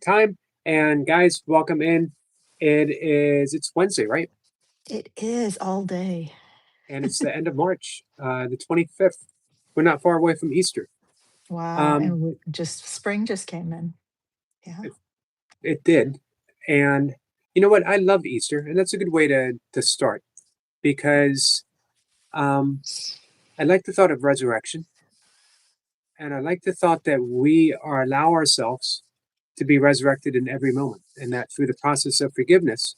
time. And guys, welcome in. It's Wednesday, right? It is all day. And it's the end of March, the 25th. We're not far away from Easter. Wow, Um, and we just spring just came in. Yeah. it, it did. And you know what? I love Easter, and that's a good way to start because um, I like the thought of resurrection, and I like the thought that we are allow ourselves to be resurrected in every moment, and that through the process of forgiveness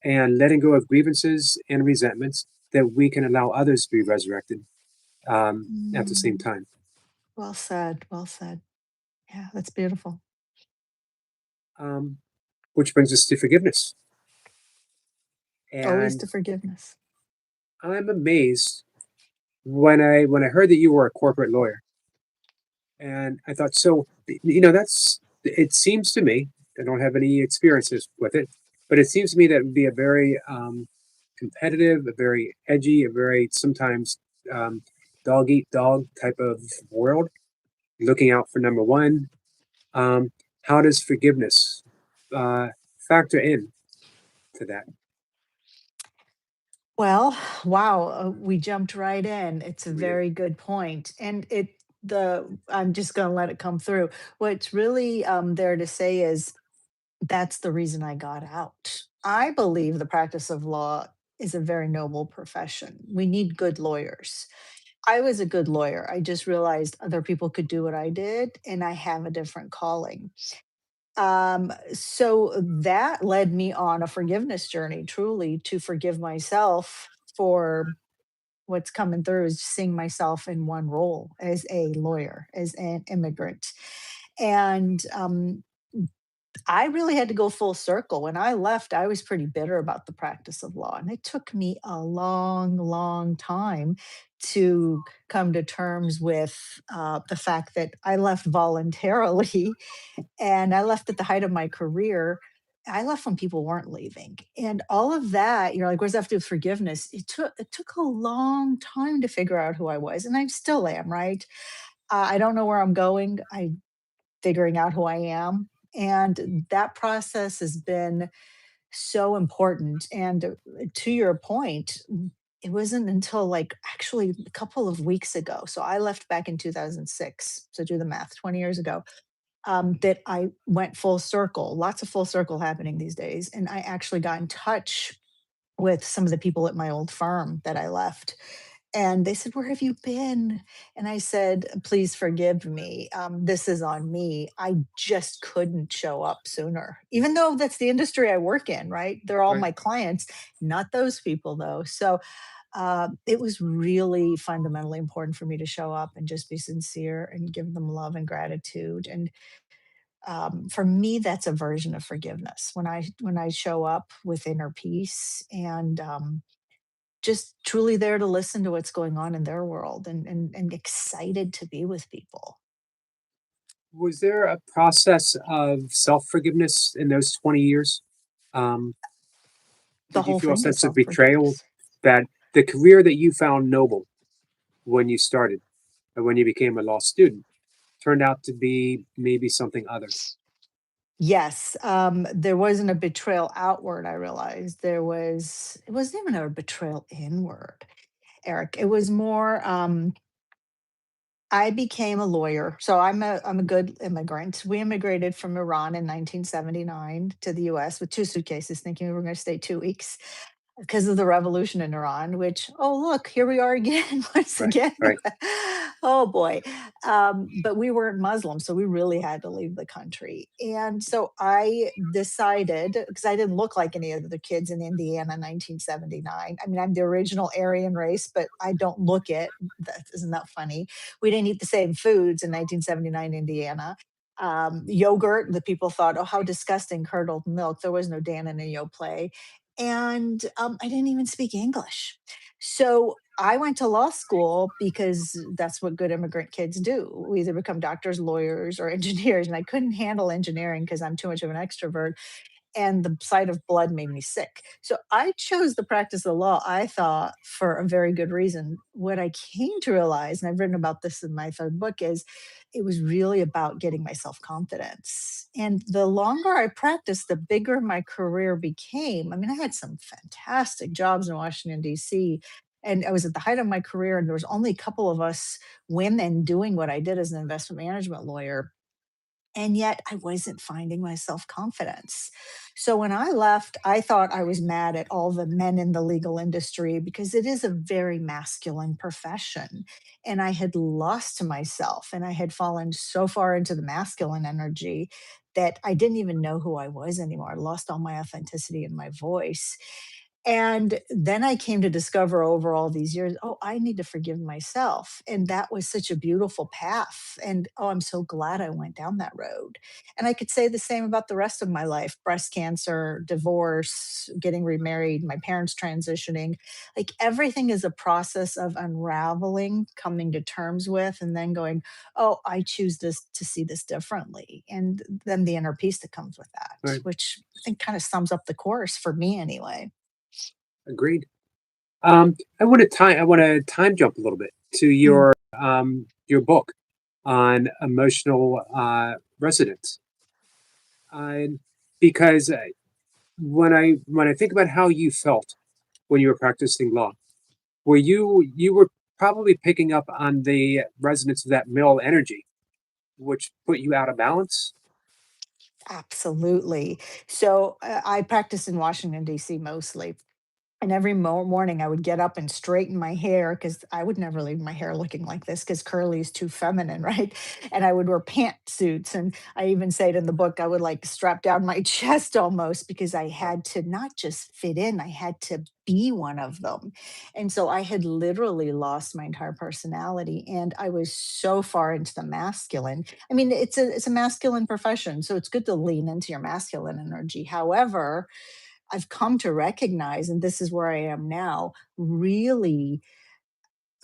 and letting go of grievances and resentments, that we can allow others to be resurrected at the same Mm, time. well said, well said. Yeah, that's beautiful. Um, which brings us to forgiveness. Always And the forgiveness. I'm amazed when I heard that you were a corporate lawyer, and I thought, so that's it seems to me. I don't have any experiences with it, but it seems to me that it would be a very competitive, a very edgy, a very sometimes um, dog eat dog type of world, looking out for number one. Um, how does forgiveness uh, factor in to that? Well, wow, we jumped right in. It's a We did. very good point. And I'm just going to let it come through. What's really there to say is that's the reason I got out. I believe the practice of law is a very noble profession. We need good lawyers. I was a good lawyer. I just realized other people could do what I did, and I have a different calling. So that led me on a forgiveness journey, truly to forgive myself for what's coming through is seeing myself in one role as a lawyer, as an immigrant. And I really had to go full circle. When I left, I was pretty bitter about the practice of law. And it took me a long, long time to come to terms with the fact that I left voluntarily and I left at the height of my career. I left when people weren't leaving. And all of that, like, what does that have to do with forgiveness? It took a long time to figure out who I was. And I still am, right? I don't know where I'm going. I figuring out who I am. And that process has been so important. And to your point, it wasn't until like actually a couple of weeks ago. So I left back in 2006. So do the math, 20 years ago, that I went full circle. Lots of full circle happening these days. And I actually got in touch with some of the people at my old firm that I left. And they said, "Where have you been?" And I said, "Please forgive me. This is on me. I just couldn't show up sooner, even though that's the industry I work in, right? They're all Right. my clients, not those people, though." So it was really fundamentally important for me to show up and just be sincere and give them love and gratitude. And for me, that's a version of forgiveness when I show up with inner peace and just truly there to listen to what's going on in their world and excited to be with people. Was there a process of self forgiveness in those 20 years? Um, The did you whole feel a thing is sense of self betrayal forgiveness. that the career that you found noble when you started and when you became a law student turned out to be maybe something other? Yes, there wasn't a betrayal outward. I realized it wasn't even a betrayal inward, Eric. It was more. I became a lawyer, so I'm a good immigrant. We immigrated from Iran in 1979 to the U.S. with two suitcases, thinking we were going to stay 2 weeks because of the revolution in Iran, which, oh, look, here we are again, once Right, again. right. Oh, boy. But we weren't Muslim, so we really had to leave the country. And so I decided, because I didn't look like any of the kids in Indiana in 1979. I mean, I'm the original Aryan race, but I don't look it. Isn't that funny? We didn't eat the same foods in 1979 Indiana. Yogurt, the people thought, oh, how disgusting, curdled milk. There was no Dan and a Yoplait, and I didn't even speak English. So I went to law school because that's what good immigrant kids do. We either become doctors, lawyers, or engineers. And I couldn't handle engineering because I'm too much of an extrovert. and the sight of blood made me sick. So I chose the practice of law, I thought, for a very good reason. What I came to realize, and I've written about this in my third book, is it was really about getting my self confidence. And the longer I practiced, the bigger my career became. I mean, I had some fantastic jobs in Washington, D.C. And I was at the height of my career, and there was only a couple of us women doing what I did as an investment management lawyer, and yet I wasn't finding my self confidence. So when I left, I thought I was mad at all the men in the legal industry because it is a very masculine profession. And I had lost to myself and I had fallen so far into the masculine energy that I didn't even know who I was anymore. I lost all my authenticity in my voice. And then I came to discover over all these years, oh, I need to forgive myself. And that was such a beautiful path. And oh, I'm so glad I went down that road. And I could say the same about the rest of my life: breast cancer, divorce, getting remarried, my parents transitioning. Like everything is a process of unraveling, coming to terms with, and then going, oh, I choose this to see this differently. And then the inner peace that comes with that, Right. which I think kind of sums up the course for me anyway. Agreed. I want to time jump a little bit to Mm. your book on emotional resonance, uh, because when I think about how you felt when you were practicing law, you were probably picking up on the resonance of that male energy, which put you out of balance. Absolutely. So I practice in Washington, D.C. mostly. And every morning I would get up and straighten my hair because I would never leave my hair looking like this because curly is too feminine, right? And I would wear pantsuits. And I even say it in the book, I would like strap down my chest almost because I Right. had to not just fit in, I had to be one of them. And so I had literally lost my entire personality. And I was so far into the masculine. I mean, it's a masculine profession. So it's good to lean into your masculine energy. However, I've come to recognize, and this is where I am now, really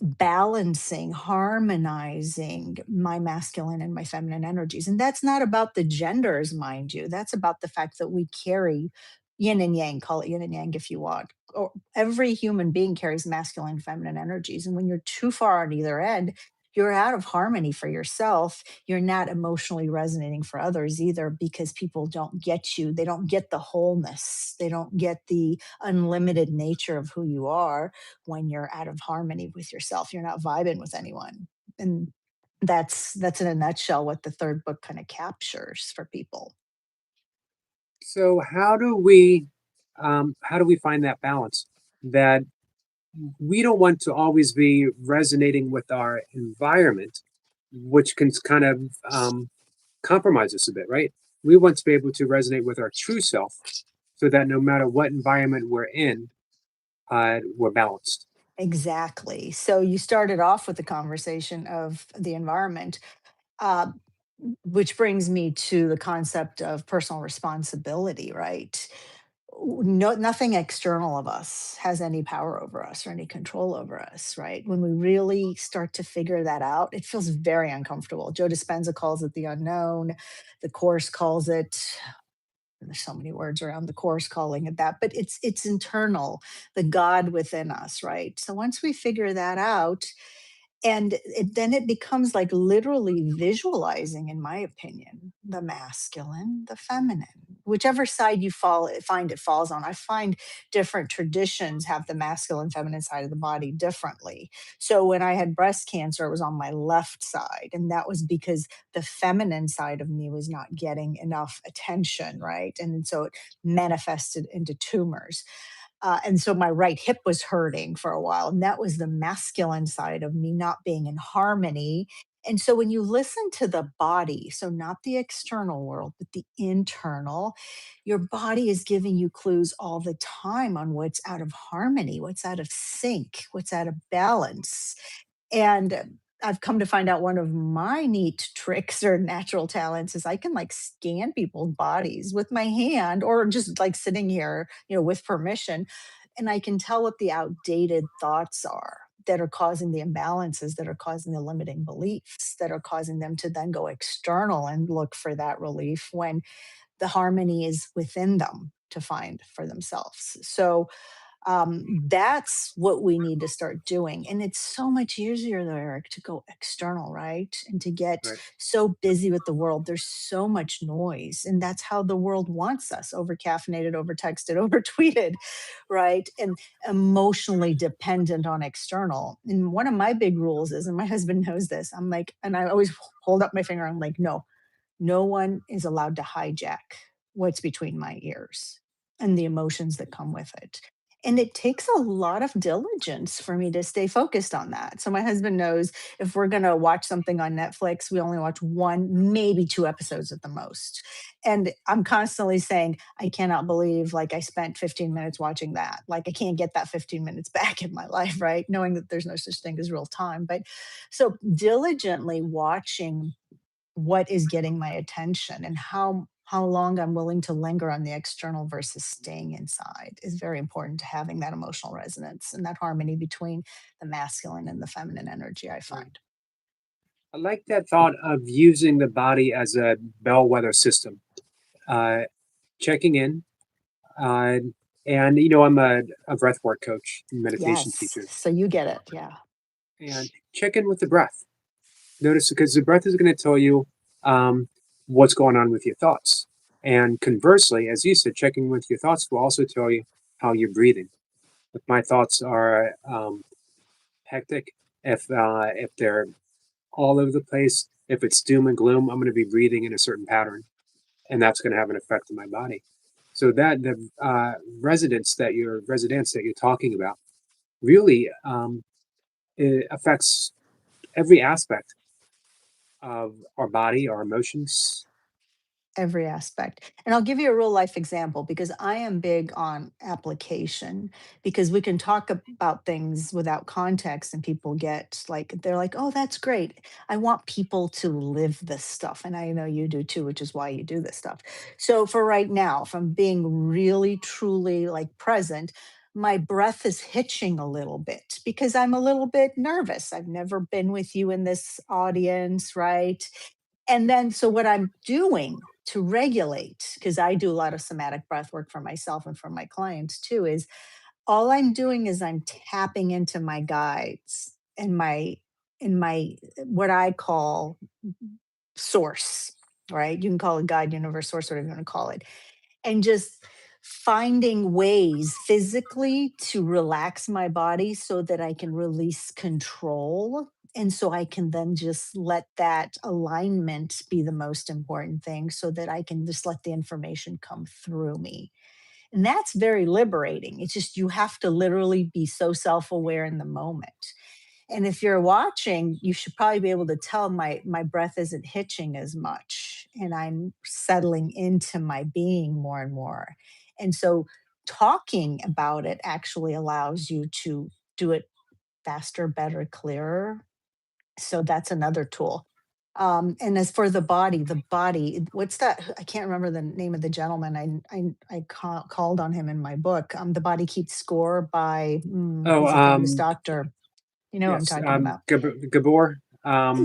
balancing, harmonizing my masculine and my feminine energies. And that's not about the genders, mind you. That's about the fact that we carry yin and yang, call it yin and yang if you want. Or every human being carries masculine and feminine energies. And when you're too far on either end, you're out of harmony for yourself. You're not emotionally resonating for others either because people don't get you. They don't get the wholeness. They don't get the unlimited nature of who you are when you're out of harmony with yourself. You're not vibing with anyone. And that's in a nutshell what the third book kind of captures for people. So how do we find that balance that we don't want to always be resonating with our environment, which can kind of compromise us a bit, right? We want to be able to resonate with our true self so that no matter what environment we're in, we're balanced. Exactly. So you started off with the conversation of the environment, uh, which brings me to the concept of personal responsibility, right? No, nothing external of us has any power over us or any control over us, right? When we really start to figure that out, it feels very uncomfortable. Joe Dispenza calls it the unknown. The course calls it, there's so many words around the course calling it that, but it's internal, the God within us, right? So once we figure that out, and then it becomes like literally visualizing, in my opinion, the masculine, the feminine, whichever side you find it falls on. I find different traditions have the masculine, feminine side of the body differently. So when I had breast cancer, it was on my left side, and that was because the feminine side of me was not getting enough attention, right? And so it manifested into tumors. And so my right hip was hurting for a while. And that was the masculine side of me not being in harmony. And so when you listen to the body, so not the external world, but the internal, your body is giving you clues all the time on what's out of harmony, what's out of sync, what's out of balance. And I've come to find out one of my neat tricks or natural talents is I can like scan people's bodies with my hand or just like sitting here, with permission. And I can tell what the outdated thoughts are that are causing the imbalances, that are causing the limiting beliefs, that are causing them to then go external and look for that relief when the harmony is within them to find for themselves. So that's what we need to start doing. And it's so much easier, though, Eric, to go external, right? And to get Right. so busy with the world. There's so much noise. And that's how the world wants us, over caffeinated, over texted, over tweeted, right? And emotionally dependent on external. And one of my big rules is, and my husband knows this, I'm like, and I always hold up my finger, I'm like, no, no one is allowed to hijack what's between my ears and the emotions that come with it. And it takes a lot of diligence for me to stay focused on that. So my husband knows if we're going to watch something on Netflix, we only watch one, maybe two episodes at the most. And I'm constantly saying, I cannot believe like I spent 15 minutes watching that. Like I can't get that 15 minutes back in my life, right? Knowing that there's no such thing as real time. But so diligently watching what is getting my attention and how long I'm willing to linger on the external versus staying inside is very important to having that emotional resonance and that harmony between the masculine and the feminine energy, I Right. find. I like that thought of using the body as a bellwether system, uh, checking in. Uh, and, I'm a breathwork coach, meditation Yes. teacher, So you get it. Yeah. and check in with the breath. Notice because the breath is going to tell you what's going on with your thoughts. And conversely, as you said, checking with your thoughts will also tell you how you're breathing. If my thoughts are hectic, if they're all over the place, if it's doom and gloom, I'm going to be breathing in a certain pattern, and that's going to have an effect on my body. So that the residence that you're talking about really it affects every aspect of our body, our emotions. Every aspect. And I'll give you a real life example because I am big on application, because we can talk about things without context and people get like, they're like, oh, that's great. I want people to live this stuff. And I know you do too, which is why you do this stuff. So for right now, if I'm being really, truly like present, my breath is hitching a little bit because I'm a little bit nervous. I've never been with you in this audience, right? And then, so what I'm doing to regulate, because I do a lot of somatic breath work for myself and for my clients too, is all I'm doing is I'm tapping into my guides and my what I call source, right? You can call it God, universe, source, whatever you want to call it, and just finding ways physically to relax my body so that I can release control. And so I can then just let that alignment be the most important thing so that I can just let the information come through me. And that's very liberating. It's just you have to literally be so self aware in the moment. And if you're watching, you should probably be able to tell my breath isn't hitching as much and I'm settling into my being more and more. And so talking about it actually allows you to do it faster, better, clearer. So that's another tool. And as for the body, what's that? I can't remember the name of the gentleman. Called on him in my book. The Body Keeps Score by Oh, he's a famous doctor. You know what I'm yes, talking about. Gabor.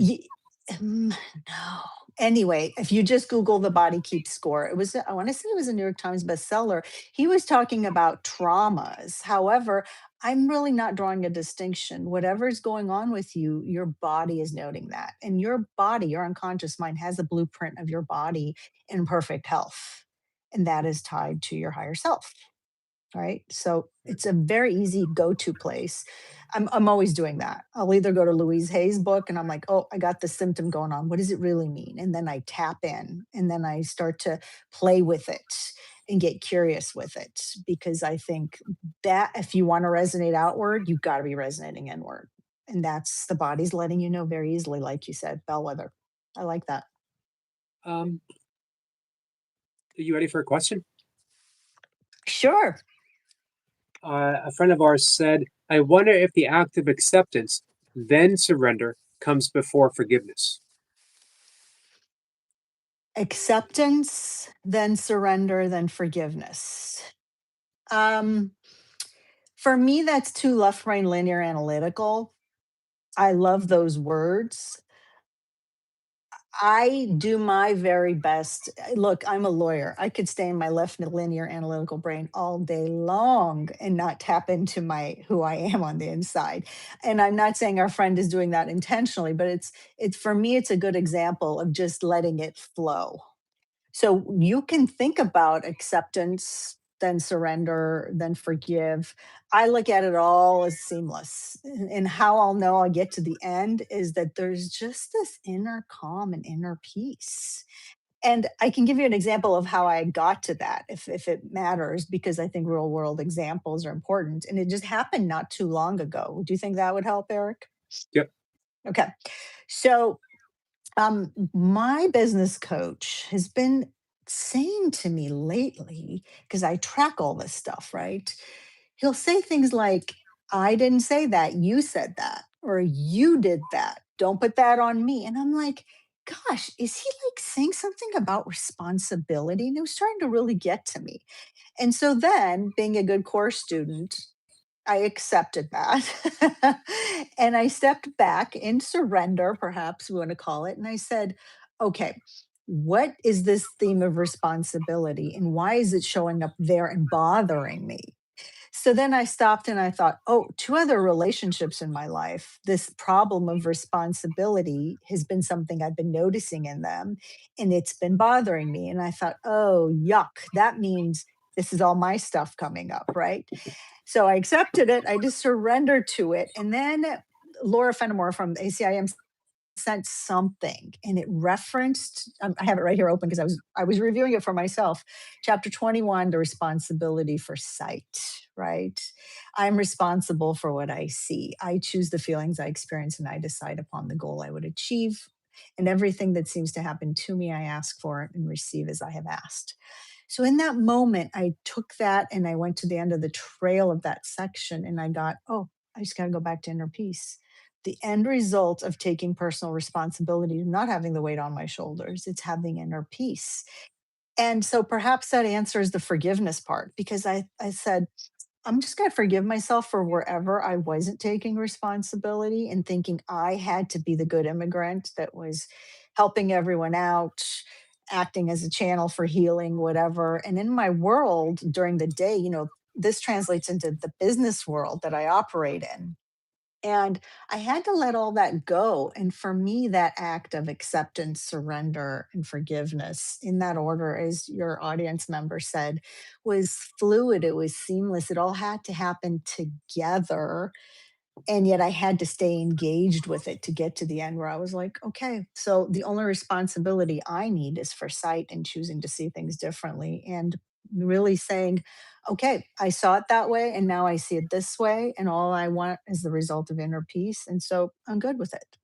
Ye no. Anyway, if you just Google The Body Keeps Score, it was, I wanna say it was a New York Times bestseller. He was talking about traumas. However, I'm really not drawing a distinction. Whatever's going on with you, your body is noting that. And your body, your unconscious mind has a blueprint of your body in perfect health, and that is tied to your higher self. Right? So it's a very easy go-to place. I'm always doing that. I'll either go to Louise Hay's book and I'm like, oh, I got this symptom going on. What does it really mean? And then I tap in and then I start to play with it and get curious with it, because I think that if you want to resonate outward, you've got to be resonating inward. And that's the body's letting you know very easily, like you said, bellwether. I like that. Um, are you ready for a question? Sure. A friend of ours said, "I wonder if the act of acceptance, then surrender, comes before forgiveness." Acceptance, then surrender, then forgiveness. Um, for me, that's too left brain linear analytical. I love those words. I do my very best. Look, I'm a lawyer. I could stay in my left linear analytical brain all day long and not tap into my who I am on the inside. And I'm not saying our friend is doing that intentionally, but it's for me it's a good example of just letting it flow. So you can think about acceptance, then surrender, then forgive. I look at it all as seamless. And how I'll know I'll get to the end is that there's just this inner calm and inner peace. And I can give you an example of how I got to that if it matters, because I think real world examples are important. And it just happened not too long ago. Do you think that would help, Eric? Yep. Okay. So my business coach has been saying to me lately, because I track all this stuff, right? He'll say things like, I didn't say that, you said that, or you did that. Don't put that on me. And I'm like, gosh, is he like saying something about responsibility? And it was starting to really get to me. And so then, being a good course student, I accepted that. And I stepped back in surrender, perhaps we want to call it. And I said, okay, what is this theme of responsibility and why is it showing up there and bothering me? So then I stopped and I thought, oh, two other relationships in my life. This problem of responsibility has been something I've been noticing in them and it's been bothering me. And I thought, oh, yuck, that means this is all my stuff coming up, right? So I accepted it. I just surrendered to it. And then Laura Fenimore from ACIM sent something and it referenced, I have it right here open because I was reviewing it for myself. Chapter 21, the responsibility for sight, right? I'm responsible for what I see. I choose the feelings I experience and I decide upon the goal I would achieve. And everything that seems to happen to me, I ask for it and receive as I have asked. So in that moment, I took that and I went to the end of the trail of that section and I got, oh, I just got to go back to inner peace. The end result of taking personal responsibility, not having the weight on my shoulders, it's having inner peace. And so perhaps that answers the forgiveness part because I said, I'm just going to forgive myself for wherever I wasn't taking responsibility and thinking I had to be the good immigrant that was helping everyone out, acting as a channel for healing, whatever. And in my world during the day, this translates into the business world that I operate in. And I had to let all that go. And for me, that act of acceptance, surrender, and forgiveness, in that order, as your audience member said, was fluid. It was seamless. It all had to happen together. And yet I had to stay engaged with it to get to the end where I was like, okay, so the only responsibility I need is for sight and choosing to see things differently. And really saying, okay, I saw it that way and now I see it this way. And all I want is the result of inner peace. And so I'm good with it.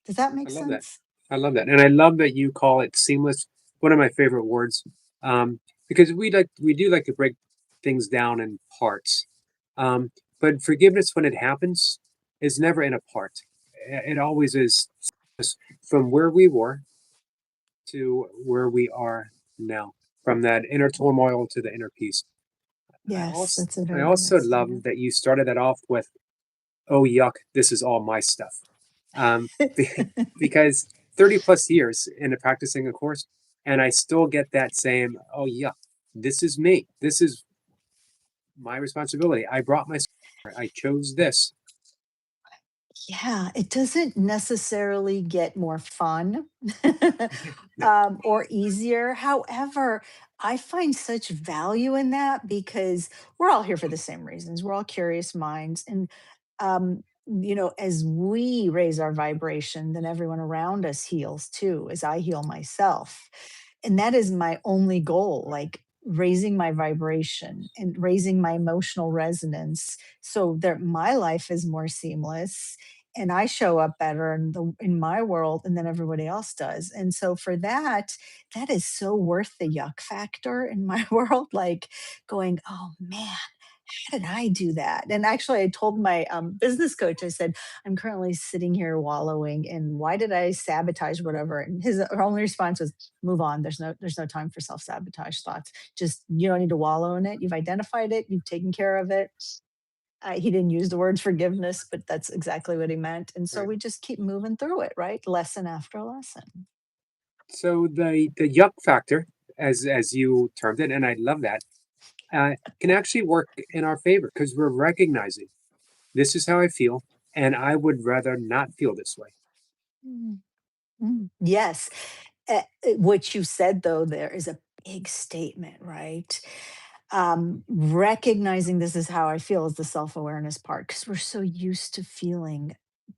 Does that I make love that. sense? I love that, and I love that you call it seamless. One of my favorite words, because we do like to break things down in parts. Um, but forgiveness, when it happens, is never in a part. It always is from where we were to where we are now, from that inner turmoil to the inner peace. Yes, that's a I very good way also to say love that you started that off with, "Oh yuck, this is all my stuff," um, it. because 30 plus years into practicing a course, and I still get that same, "Oh yuck, this is me. This is my responsibility. I brought myself. I chose this." Yeah, it doesn't necessarily get more fun No, or easier. However, I find such value in that because we're all here for the same reasons. We're all curious minds. And, as we raise our vibration, then everyone around us heals too, as I heal myself. And that is my only goal, like raising my vibration and raising my emotional resonance so that my life is more seamless and I show up better in my world and then everybody else does. And so for that, that is so worth the yuck factor in my world. Like going, oh man, how did I do that? And actually, I told my business coach, I said, I'm currently sitting here wallowing, and why did I sabotage whatever? And her only response was, move on. There's no time for self sabotage thoughts. Just you don't need to wallow in it. You've identified it. You've taken care of it. He didn't use the words forgiveness, but that's exactly what he meant. And so right. we just keep moving through it, right? Lesson after lesson. So the yuck factor, as you termed it, and I love that, can actually work in our favor because we're recognizing this is how I feel, and I would rather not feel this way. Mm, yes. What you said, though, there is a big statement, right? Recognizing this is how I feel is the self awareness part because we're so used to feeling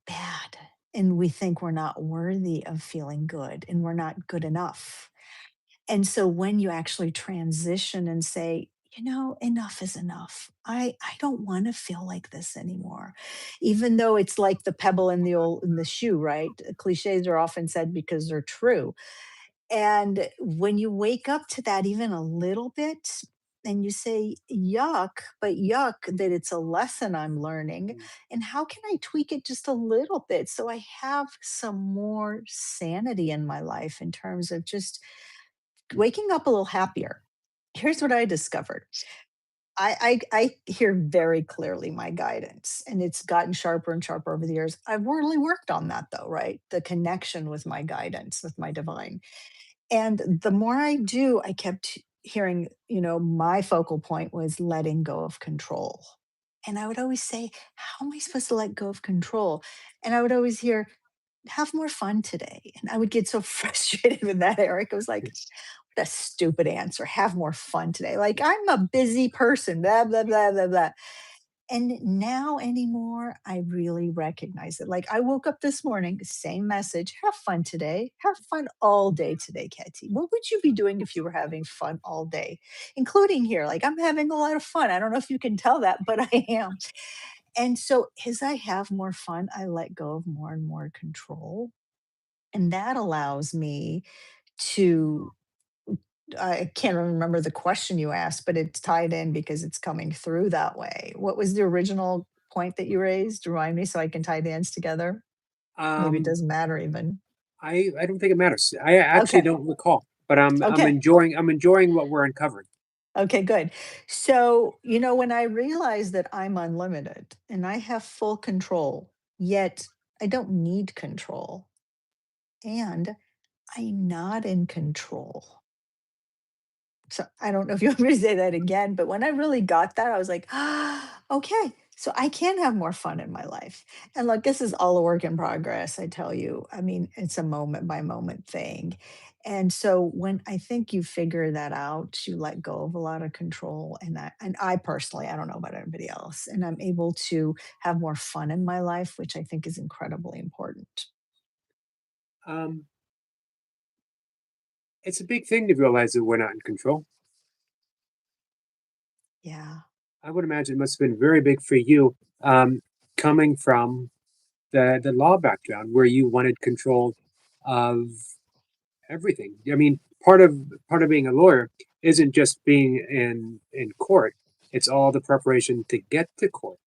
bad and we think we're not worthy of feeling good and we're not good enough. And so when you actually transition and say, enough is enough. I don't want to feel like this anymore. Even though it's like the pebble in the shoe, right? Cliches are often said because they're true. And when you wake up to that even a little bit and you say, yuck, but yuck, that it's a lesson I'm learning. Mm. And how can I tweak it just a little bit so I have some more sanity in my life in terms of just waking up a little happier? Here's what I discovered. I hear very clearly my guidance, and it's gotten sharper and sharper over the years. I've really worked on that, though, right? The connection with my guidance, with my divine. And the more I do, I kept hearing, my focal point was letting go of control. And I would always say, how am I supposed to let go of control? And I would always hear, have more fun today. And I would get so frustrated with that, Eric. I was like, what a stupid answer. Have more fun today. Like, I'm a busy person, blah, blah, blah, blah, blah. And now anymore, I really recognize it. Like I woke up this morning, same message, have fun today. Have fun all day today, Katie. What would you be doing if you were having fun all day? Including here. Like I'm having a lot of fun. I don't know if you can tell that, but I am. And so as I have more fun, I let go of more and more control. And that allows me to I can't remember the question you asked, but it's tied in because it's coming through that way. What was the original point that you raised? Remind me so I can tie the ends together. Maybe it Um, doesn't matter even. I don't think it matters. I actually Okay. don't recall, but Okay. I'm enjoying what we're uncovering. Okay, good. So, when I realize that I'm unlimited and I have full control, yet I don't need control and I'm not in control. So I don't know if you want me to say that again, but when I really got that, I was like, okay, so I can have more fun in my life. And look, this is all a work in progress, I tell you. I mean, it's a moment by moment thing. And so when I think you figure that out, you let go of a lot of control. And I personally, I don't know about everybody else, and I'm able to have more fun in my life, which I think is incredibly important. Um, it's a big thing to realize that we're not in control. Yeah. I would imagine it must have been very big for you, um, coming from the law background where you wanted control of everything. I mean, part of being a lawyer isn't just being in court; it's all the preparation to get to court.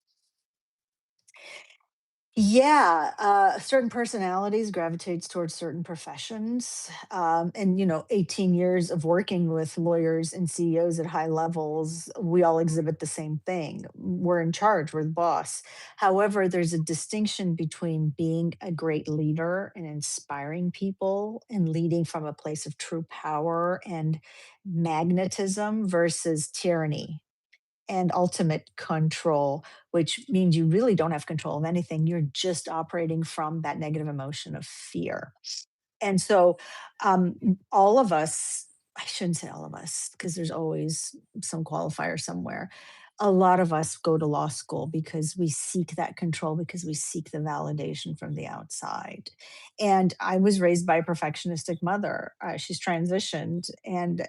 Yeah, certain personalities gravitates towards certain professions. And 18 years of working with lawyers and CEOs at high levels, we all exhibit the same thing. We're in charge, we're the boss. However, there's a distinction between being a great leader and inspiring people and leading from a place of true power and magnetism versus tyranny and ultimate control, which means you really don't have control of anything. You're just operating from that negative emotion of fear. And so, all of us, I shouldn't say all of us, because there's always some qualifier somewhere. A lot of us go to law school because we seek that control, because we seek the validation from the outside. And I was raised by a perfectionistic mother. She's transitioned, and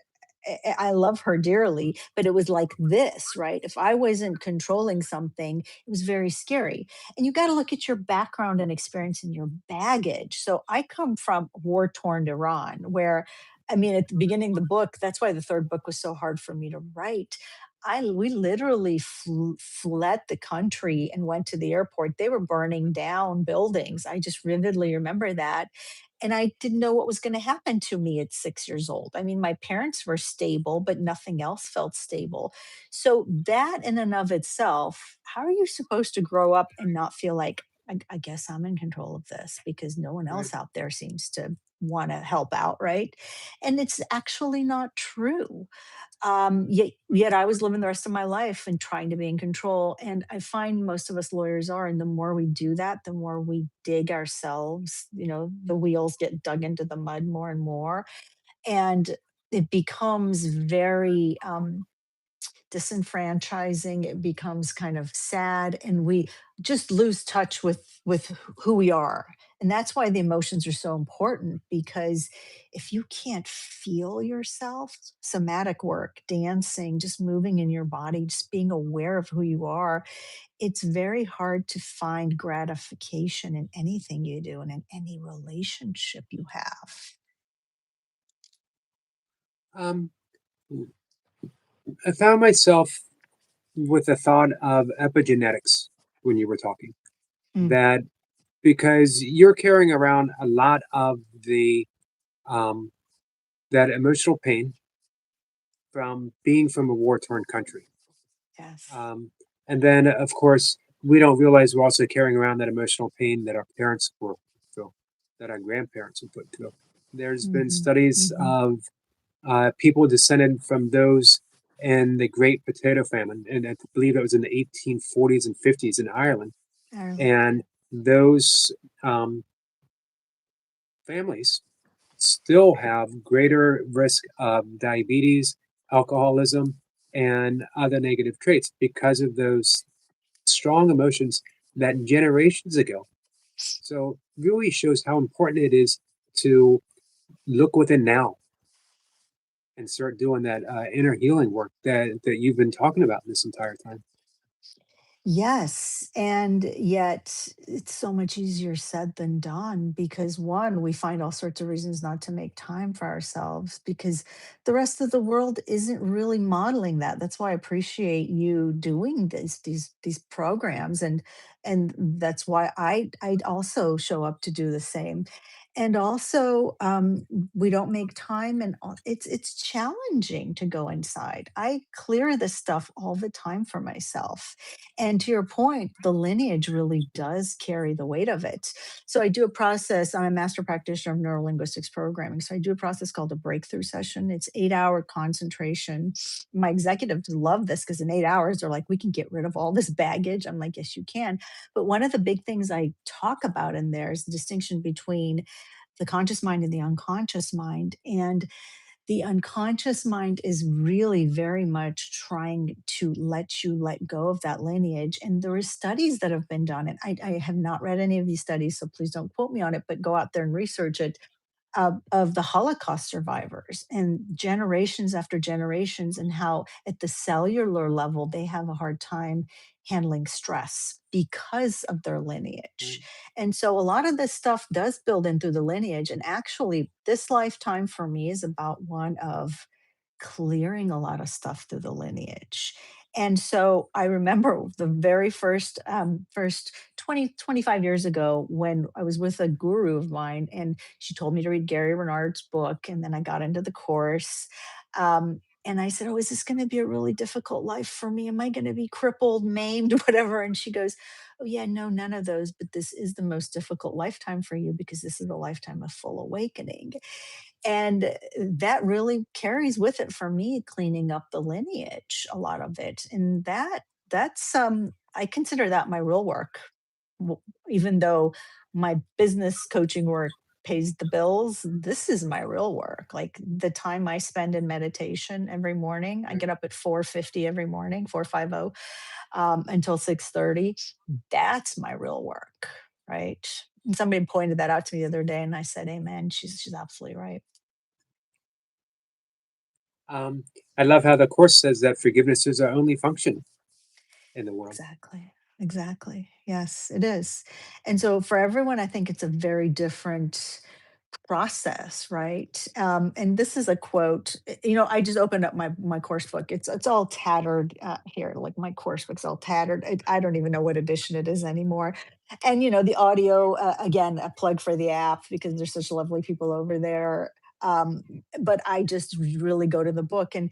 I love her dearly, but it was like this, right? If I wasn't controlling something, it was very scary. And you got to look at your background and experience and your baggage. So I come from war torn Iran, where, I mean, at the beginning of the book, that's why the third book was so hard for me to write. We literally fled the country and went to the airport. They were burning down buildings. I just vividly remember that. And I didn't know what was going to happen to me at 6 years old. I mean, my parents were stable, but nothing else felt stable. So, that in and of itself, how are you supposed to grow up and not feel like I guess I'm in control of this because no one Right. else out there seems to want to help out, right? And it's actually not true. Yet I was living the rest of my life and trying to be in control. And I find most of us lawyers are. And the more we do that, the more we dig ourselves, the wheels get dug into the mud more and more. And it becomes very disenfranchising. It becomes kind of sad, and we just lose touch with who we are. And that's why the emotions are so important, because if you can't feel yourself, somatic work, dancing, just moving in your body, just being aware of who you are, it's very hard to find gratification in anything you do and in any relationship you have. Um, I found myself with the thought of epigenetics when you were talking. Mm, That because you're carrying around a lot of the um, that emotional pain from being from a war-torn country. yes. Um, and then, of course, we don't realize we're also carrying around that emotional pain that our parents were through, that our grandparents were put through. There's been Hmm. studies Hmm. of people descended from those in the Great Potato Famine, and I believe that was in the 1840s and 50s in Ireland. Ireland. And those families still have greater risk of diabetes, alcoholism, and other negative traits because of those strong emotions that generations ago. So really shows how important it is to look within now and start doing that inner healing work that you've been talking about this entire time. Yes, and yet it's so much easier said than done, because one, we find all sorts of reasons not to make time for ourselves because the rest of the world isn't really modeling that. That's why I appreciate you doing these programs, and that's why I also show up to do the same. And also, we don't make time, and it's challenging to go inside. I clear this stuff all the time for myself, and to your point, the lineage really does carry the weight of it. So I do a process. I'm a master practitioner of neurolinguistics programming. So I do a process called a breakthrough session. It's 8 hour concentration. My executives love this because in 8 hours, they're like, we can get rid of all this baggage. I'm like, yes, you can. But one of the big things I talk about in there is the distinction between the conscious mind and the unconscious mind. And the unconscious mind is really very much trying to let you let go of that lineage. And there are studies that have been done, and I have not read any of these studies, so please don't quote me on it, but go out there and research it, of the Holocaust survivors and generations after generations, and how at the cellular level they have a hard time handling stress because of their lineage. Right. And so a lot of this stuff does build in through the lineage. And actually, this lifetime for me is about one of clearing a lot of stuff through the lineage. And so I remember the very first 20, 25 years ago when I was with a guru of mine, and she told me to read Gary Renard's book. And then I got into the course. And I said, oh, is this going to be a really difficult life for me? Am I going to be crippled, maimed, whatever? And she goes, oh, yeah, no, none of those. But this is the most difficult lifetime for you because this is a lifetime of full awakening. And that really carries with it for me, cleaning up the lineage, a lot of it. And that's I consider that my real work. W- Even though my business coaching work pays the bills, this is my real work. Like the time I spend in meditation every morning, I Right. get up at 4:50 every morning, 4:50, until 6:30. That's my real work, right? And somebody pointed that out to me the other day, and I said, amen. She's absolutely right. Um, I love how the course says that forgiveness is our only function in the world. Exactly. Exactly. Yes, it is. And so for everyone, I think it's a very different process, right? And this is a quote. I just opened up my course book. It's all tattered here. Like my course book's all tattered. I don't even know what edition it is anymore. And the audio, again, a plug for the app because there's such lovely people over there. But I just really go to the book, and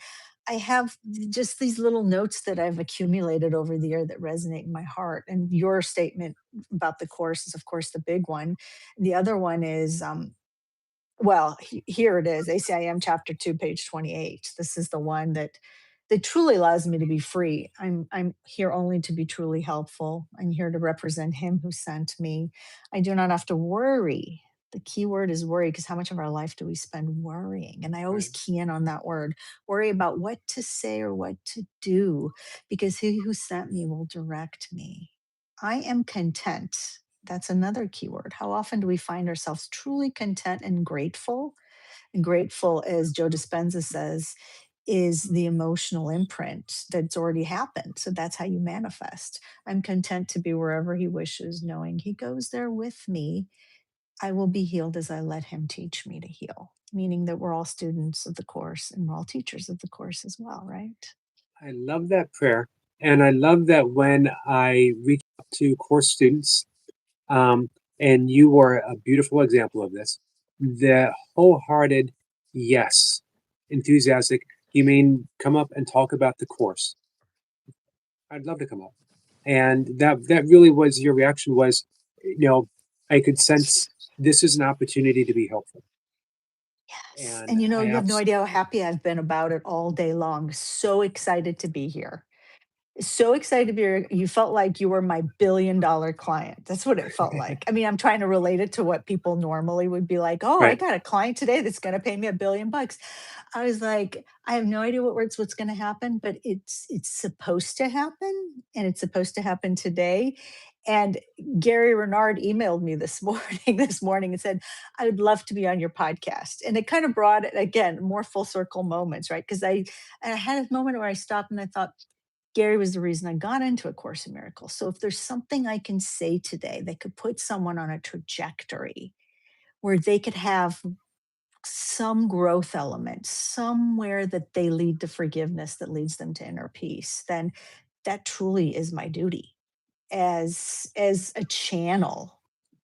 I have just these little notes that I've accumulated over the year that resonate in my heart. And your statement about the course is, of course, the big one. The other one is, well, here it is, ACIM chapter 2, page 28. This is the one that truly allows me to be free. I'm here only to be truly helpful. I'm here to represent him who sent me. I do not have to worry. The key word is worry, because how much of our life do we spend worrying? And I always Right. key in on that word, worry about what to say or what to do, because he who sent me will direct me. I am content. That's another keyword. How often do we find ourselves truly content and grateful? And grateful, as Joe Dispenza says, is the emotional imprint that's already happened. So that's how you manifest. I'm content to be wherever he wishes, knowing he goes there with me. I will be healed as I let him teach me to heal, meaning that we're all students of the course and we're all teachers of the course as well, right? I love that prayer. And I love that when I reach out to course students, um, and you are a beautiful example of this, the wholehearted yes, enthusiastic, you mean come up and talk about the course? I'd love to come up. And that really was your reaction was, I could sense this is an opportunity to be helpful. Yes. And And I you have no abs idea how happy I've been about it all day long. So excited to be here. So excited to be here. You felt like you were my $1 billion client. That's what it felt like. I mean, I'm trying to relate it to what people normally would be like. Oh, I right. got a client today that's going to pay me $1 billion. I was like, I have no idea what's going to happen, but it's supposed to happen, and it's supposed to happen today. And Gary Renard emailed me this morning, and said, I would love to be on your podcast. And it kind of brought it again, more full circle moments, right? Because I had a moment where I stopped and I thought, Gary was the reason I got into A Course in Miracles. So if there's something I can say today that could put someone on a trajectory where they could have some growth element, somewhere that they lead to forgiveness that leads them to inner peace, then that truly is my duty as a channel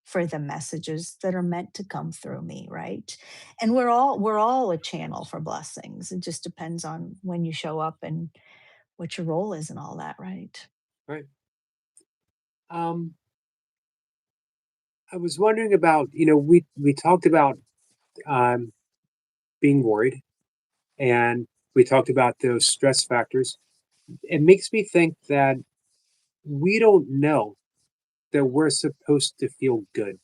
for the messages that are meant to come through me, right? And we're all a channel for blessings. It just depends on when you show up and what your role is and all that, right? Right. Um, I was wondering about, we talked about um, being worried, and we talked about those stress factors. It makes me think that we don't know that we're supposed to feel good,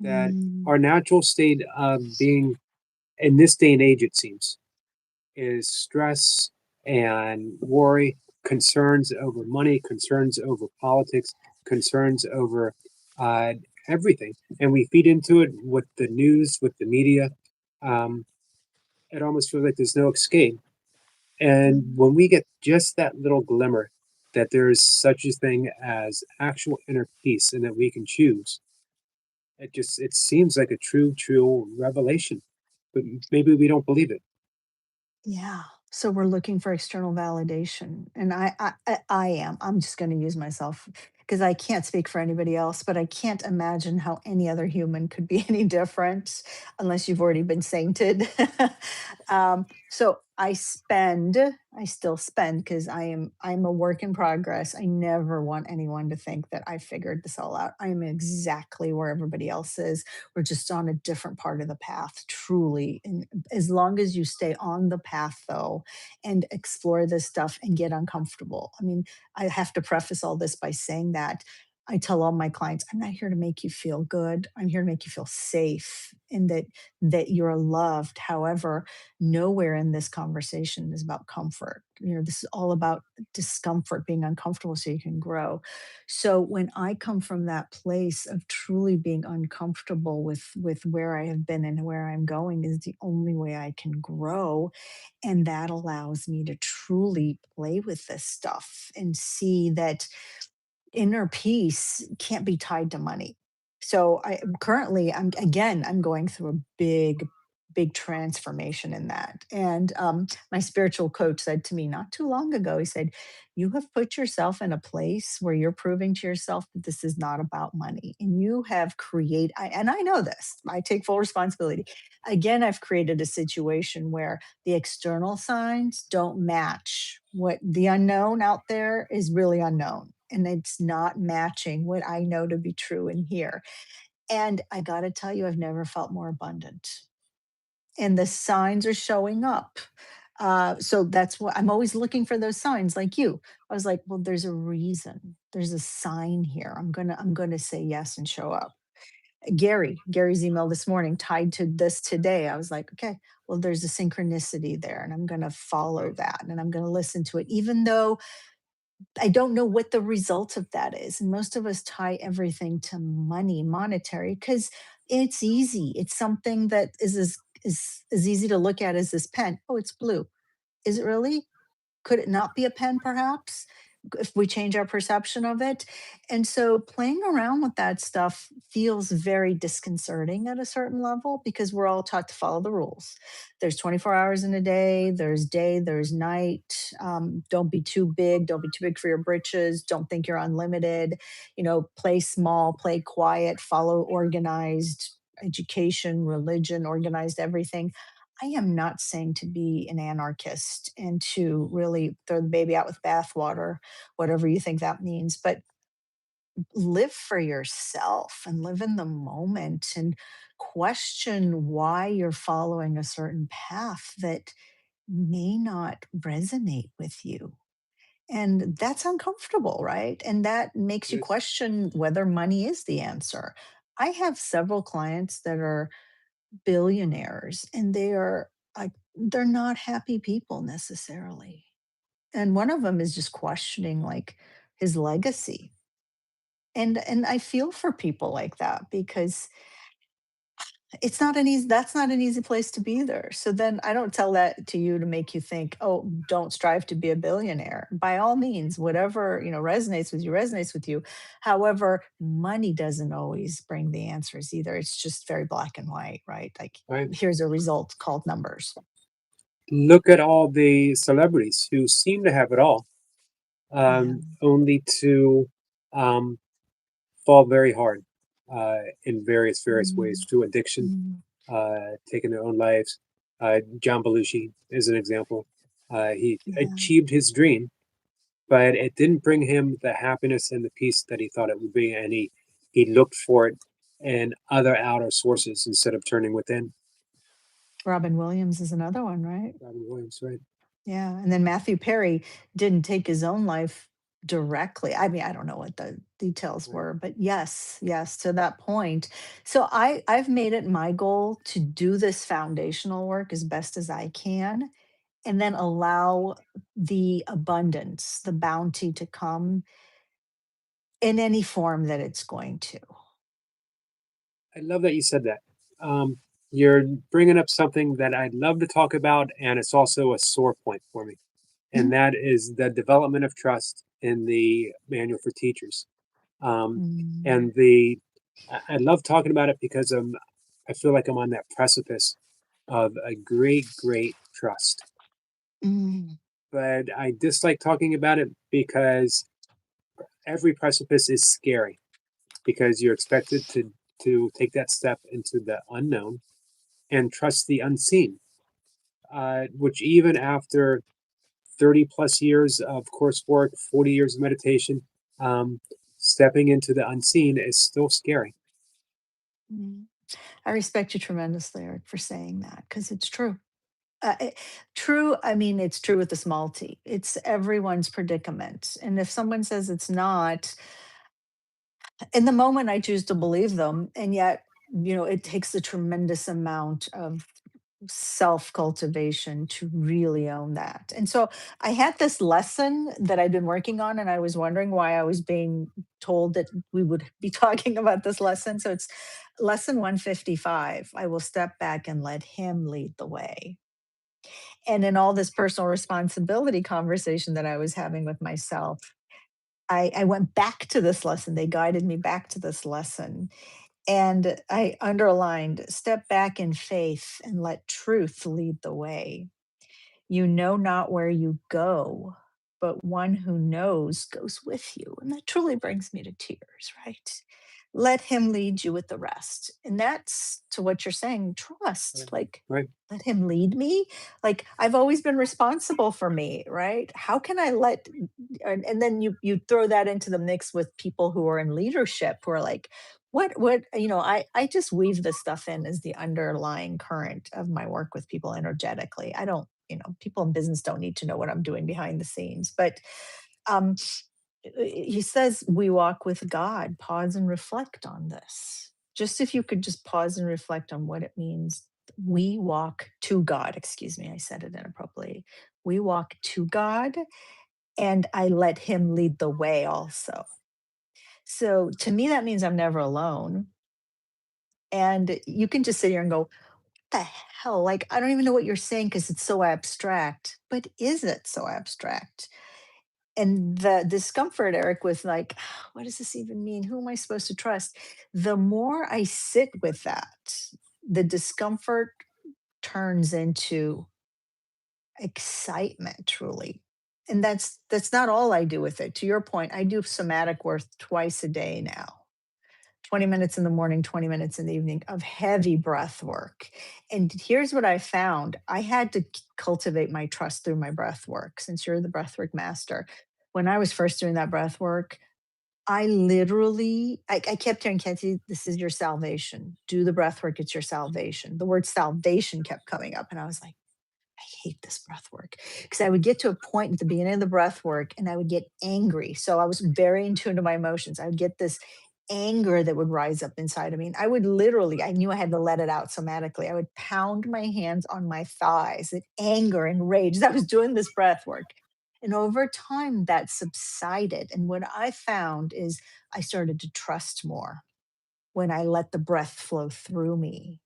that Mm, our natural state of being in this day and age, it seems, is stress and worry, concerns over money, concerns over politics, concerns over uh, everything. And we feed into it with the news, with the media. Um, it almost feels like there's no escape. And mm. when we get just that little glimmer that there's such a thing as actual inner peace and that we can choose, it seems like a true revelation. But maybe we don't believe it. Yeah. So we're looking for external validation. And I am. I'm just going to use myself because I can't speak for anybody else, but I can't imagine how any other human could be any different unless you've already been sainted. So I still spend because I'm a work in progress. I never want anyone to think that I figured this all out. I am exactly where everybody else is. We're just on a different part of the path, truly. And as long as you stay on the path, though, and explore this stuff and get uncomfortable. I mean, I have to preface all this by saying that I tell all my clients, I'm not here to make you feel good. I'm here to make you feel safe and that you're loved. However, nowhere in this conversation is about comfort. This is all about discomfort, being uncomfortable so you can grow. So when I come from that place of truly being uncomfortable with where I have been and where I'm going is the only way I can grow, and that allows me to truly play with this stuff and see that inner peace can't be tied to money. So I'm going through a big transformation in that. And my spiritual coach said to me not too long ago, he said, "You have put yourself in a place where you're proving to yourself that this is not about money. And you have created, and I know this, I take full responsibility. Again, I've created a situation where the external signs don't match what the unknown out there is really unknown. And it's not matching what I know to be true in here. And I got to tell you, I've never felt more abundant. And the signs are showing up. So that's what I'm always looking for, those signs like you. I was like, well, there's a reason. There's a sign here. I'm gonna say yes and show up. Gary's email this morning tied to this today. I was like, okay, well, there's a synchronicity there, and I'm gonna follow Right. that and I'm gonna listen to it, even though I don't know what the result of that is. And most of us tie everything to money, monetary, because it's easy. It's something that is as easy to look at as this pen. Oh, it's blue. Is it really? Could it not be a pen, perhaps, if we change our perception of it? And so playing around with that stuff feels very disconcerting at a certain level because we're all taught to follow the rules. There's 24 hours in a day, there's night. Don't be too big. Don't be too big for your britches. Don't think you're unlimited. Play small, play quiet, follow organized education, religion, organized everything. I am not saying to be an anarchist and to really throw the baby out with bathwater, whatever you think that means, but live for yourself and live in the moment and question why you're following a certain path that may not resonate with you. And that's uncomfortable, right? And that makes you Yes. question whether money is the answer. I have several clients that are billionaires and they are like, they're not happy people necessarily. And one of them is just questioning like his legacy. And I feel for people like that because that's not an easy place to be there. So then I don't tell that to you to make you think, oh, don't strive to be a billionaire. By all means, whatever, resonates with you. However, money doesn't always bring the answers either. It's just very black and white, right? Like Right. here's a result called numbers. Look at all the celebrities who seem to have it all, Yeah. only to um, fall very hard in various ways Mm, to addiction, mm, taking their own lives. John Belushi is an example. He yeah. achieved his dream, but it didn't bring him the happiness and the peace that he thought it would be, and he looked for it in other outer sources instead of turning within. Robin Williams is another one, right? Robin Williams, right? Yeah, and then Matthew Perry didn't take his own life directly. I mean, I don't know what the details Right. were, but yes, yes, to that point. So I've made it my goal to do this foundational work as best as I can and then allow the abundance, the bounty to come in any form that it's going to. I love that you said that. Um, you're bringing up something that I'd love to talk about, and it's also a sore point for me, and Mhm. that is the development of trust in the manual for teachers. Um, Mm, and I love talking about it because I feel like I'm on that precipice of a great trust. mm, But I dislike talking about it because every precipice is scary because you're expected to take that step into the unknown and trust the unseen, which even after 30 plus years of coursework, 40 years of meditation, um, stepping into the unseen is still scary. mm. I respect you tremendously, Eric, for saying that because it's true. True, I mean, it's true with the small t. It's everyone's predicament. And if someone says it's not, in the moment, I choose to believe them. And yet, it takes a tremendous amount of self cultivation to really own that. And so I had this lesson that I'd been working on, and I was wondering why I was being told that we would be talking about this lesson. So it's lesson 155. I will step back and let him lead the way. And in all this personal responsibility conversation that I was having with myself, I went back to this lesson. They guided me back to this lesson. And I underlined, step back in faith and let truth lead the way. You know not where you go, but one who knows goes with you. And that truly brings me to tears, right? Let him lead you with the rest. And that's to what you're saying, trust. Right. Like, Right. let him lead me. Like, I've always been responsible for me, right? How can I let, and then you throw that into the mix with people who are in leadership who are like, what, I just weave this stuff in as the underlying current of my work with people energetically. I don't, people in business don't need to know what I'm doing behind the scenes, but um he says we walk with God. Pause and reflect on this. Just if you could just pause and reflect on what it means. We walk to God. Excuse me, I said it inappropriately. We walk to God, and I let him lead the way also. So to me, that means I'm never alone. And you can just sit here and go, the hell? Like, I don't even know what you're saying because it's so abstract. But is it so abstract? And the discomfort, Eric, with like, what does this even mean? Who am I supposed to trust? The more I sit with that, the discomfort turns into excitement, truly. And that's not all I do with it. To your point, I do somatic work twice a day now. 20 minutes in the morning, 20 minutes in the evening of heavy breath work. And here's what I found. I had to cultivate my trust through my breath work since you're the breath work master. When I was first doing that breath work, I kept hearing, Kenzie, this is your salvation. Do the breath work, it's your salvation. The word salvation kept coming up. And I was like, I hate this breath work because I would get to a point at the beginning of the breath work and I would get angry. So I was very in tune to my emotions. I would get this anger that would rise up inside of me. And I would literally, I knew I had to let it out somatically. I would pound my hands on my thighs in anger and rage as I was doing this breath work. And over time, that subsided. And what I found is I started to trust more when I let the breath flow through me.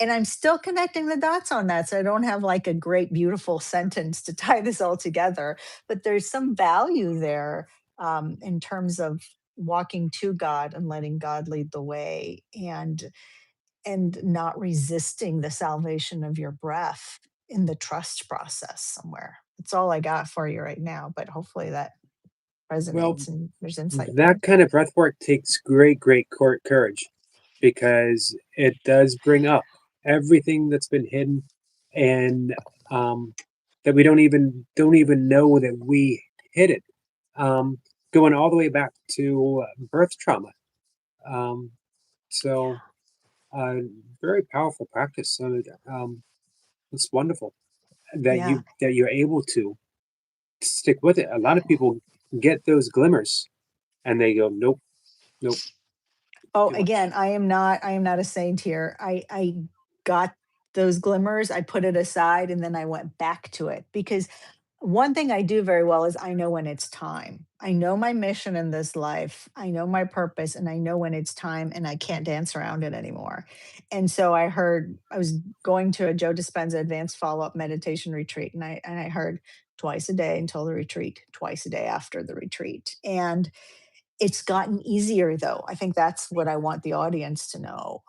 And I'm still connecting the dots on that. So I don't have like a great, beautiful sentence to tie this all together, but there's some value there in terms of walking to God and letting God lead the way and not resisting the salvation of your breath in the trust process somewhere. That's all I got for you right now, but hopefully that Well, resonates and there's insight that there. kind of breath work takes great courage because it does bring up everything that's been hidden and um, that we don't even know that we hid it. Um, Going all the way back to birth trauma. Um, so uh, very powerful practice. So it's wonderful that Yeah. you're able to stick with it. A lot of people get those glimmers and they go, nope, nope, Oh, too much. again, I am not a saint here. I got those glimmers, I put it aside, and then I went back to it because one thing I do very well is I know when it's time. I know my mission in this life. I know my purpose and I know when it's time and I can't dance around it anymore. And so I was going to a Joe Dispenza advanced follow-up meditation retreat and I heard twice a day until the retreat, twice a day after the retreat. And it's gotten easier though. I think that's what I want the audience to know.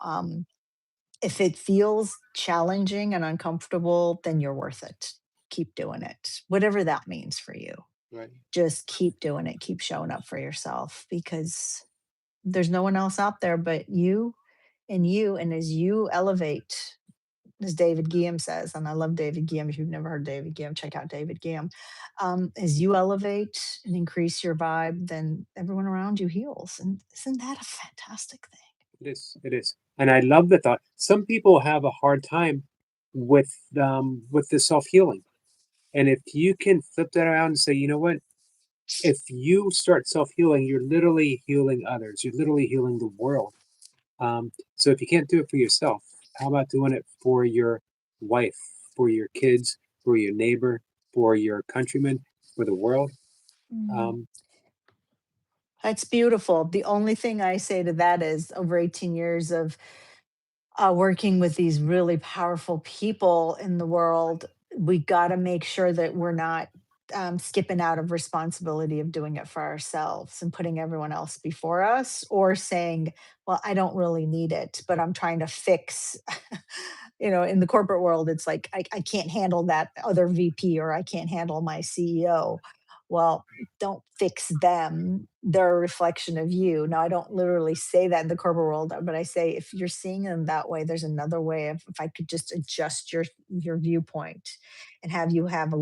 If it feels challenging and uncomfortable, then you're worth it. Keep doing it, whatever that means for you. Right. Just keep doing it. Keep showing up for yourself because there's no one else out there but you and you. And as you elevate, as David Guillaume says, and I love David Guillaume. If you've never heard David Guillaume, check out David Guillaume. As you elevate and increase your vibe, then everyone around you heals. And isn't that a fantastic thing? It is. It is. And I love the thought. Some people have a hard time with the self healing, and if you can flip that around and say, you know what, if you start self healing, you're literally healing others. You're literally healing the world. So if you can't do it for yourself, how about doing it for your wife, for your kids, for your neighbor, for your countrymen, for the world? Mm. Um, That's beautiful. The only thing I say to that is over 18 years of working with these really powerful people in the world, we got to make sure that we're not skipping out of responsibility of doing it for ourselves and putting everyone else before us, or saying, well, I don't really need it, but I'm trying to fix. In the corporate world, it's like, I can't handle that other VP, or I can't handle my CEO. Well, don't fix them. They're a reflection of you. Now, I don't literally say that in the corporate world, but I say, if you're seeing them that way, there's another way of, if I could just adjust your viewpoint and have you have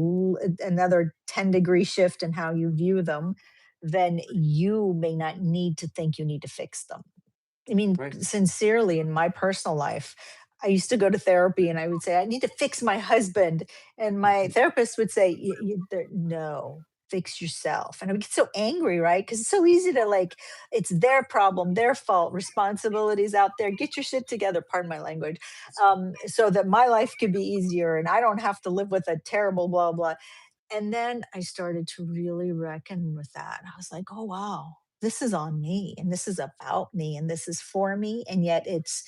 another 10-degree shift in how you view them, then you may not need to think you need to fix them. I mean, Right. sincerely, in my personal life, I used to go to therapy and I would say, I need to fix my husband. And my therapist would say, no, fix yourself. And I would get so angry, right? Because it's so easy to, like, it's their problem, their fault, responsibilities out there. Get your shit together, pardon my language, so that my life could be easier and I don't have to live with a terrible blah, blah. And then I started to really reckon with that. I was like, oh, wow, this is on me and this is about me and this is for me. And yet it's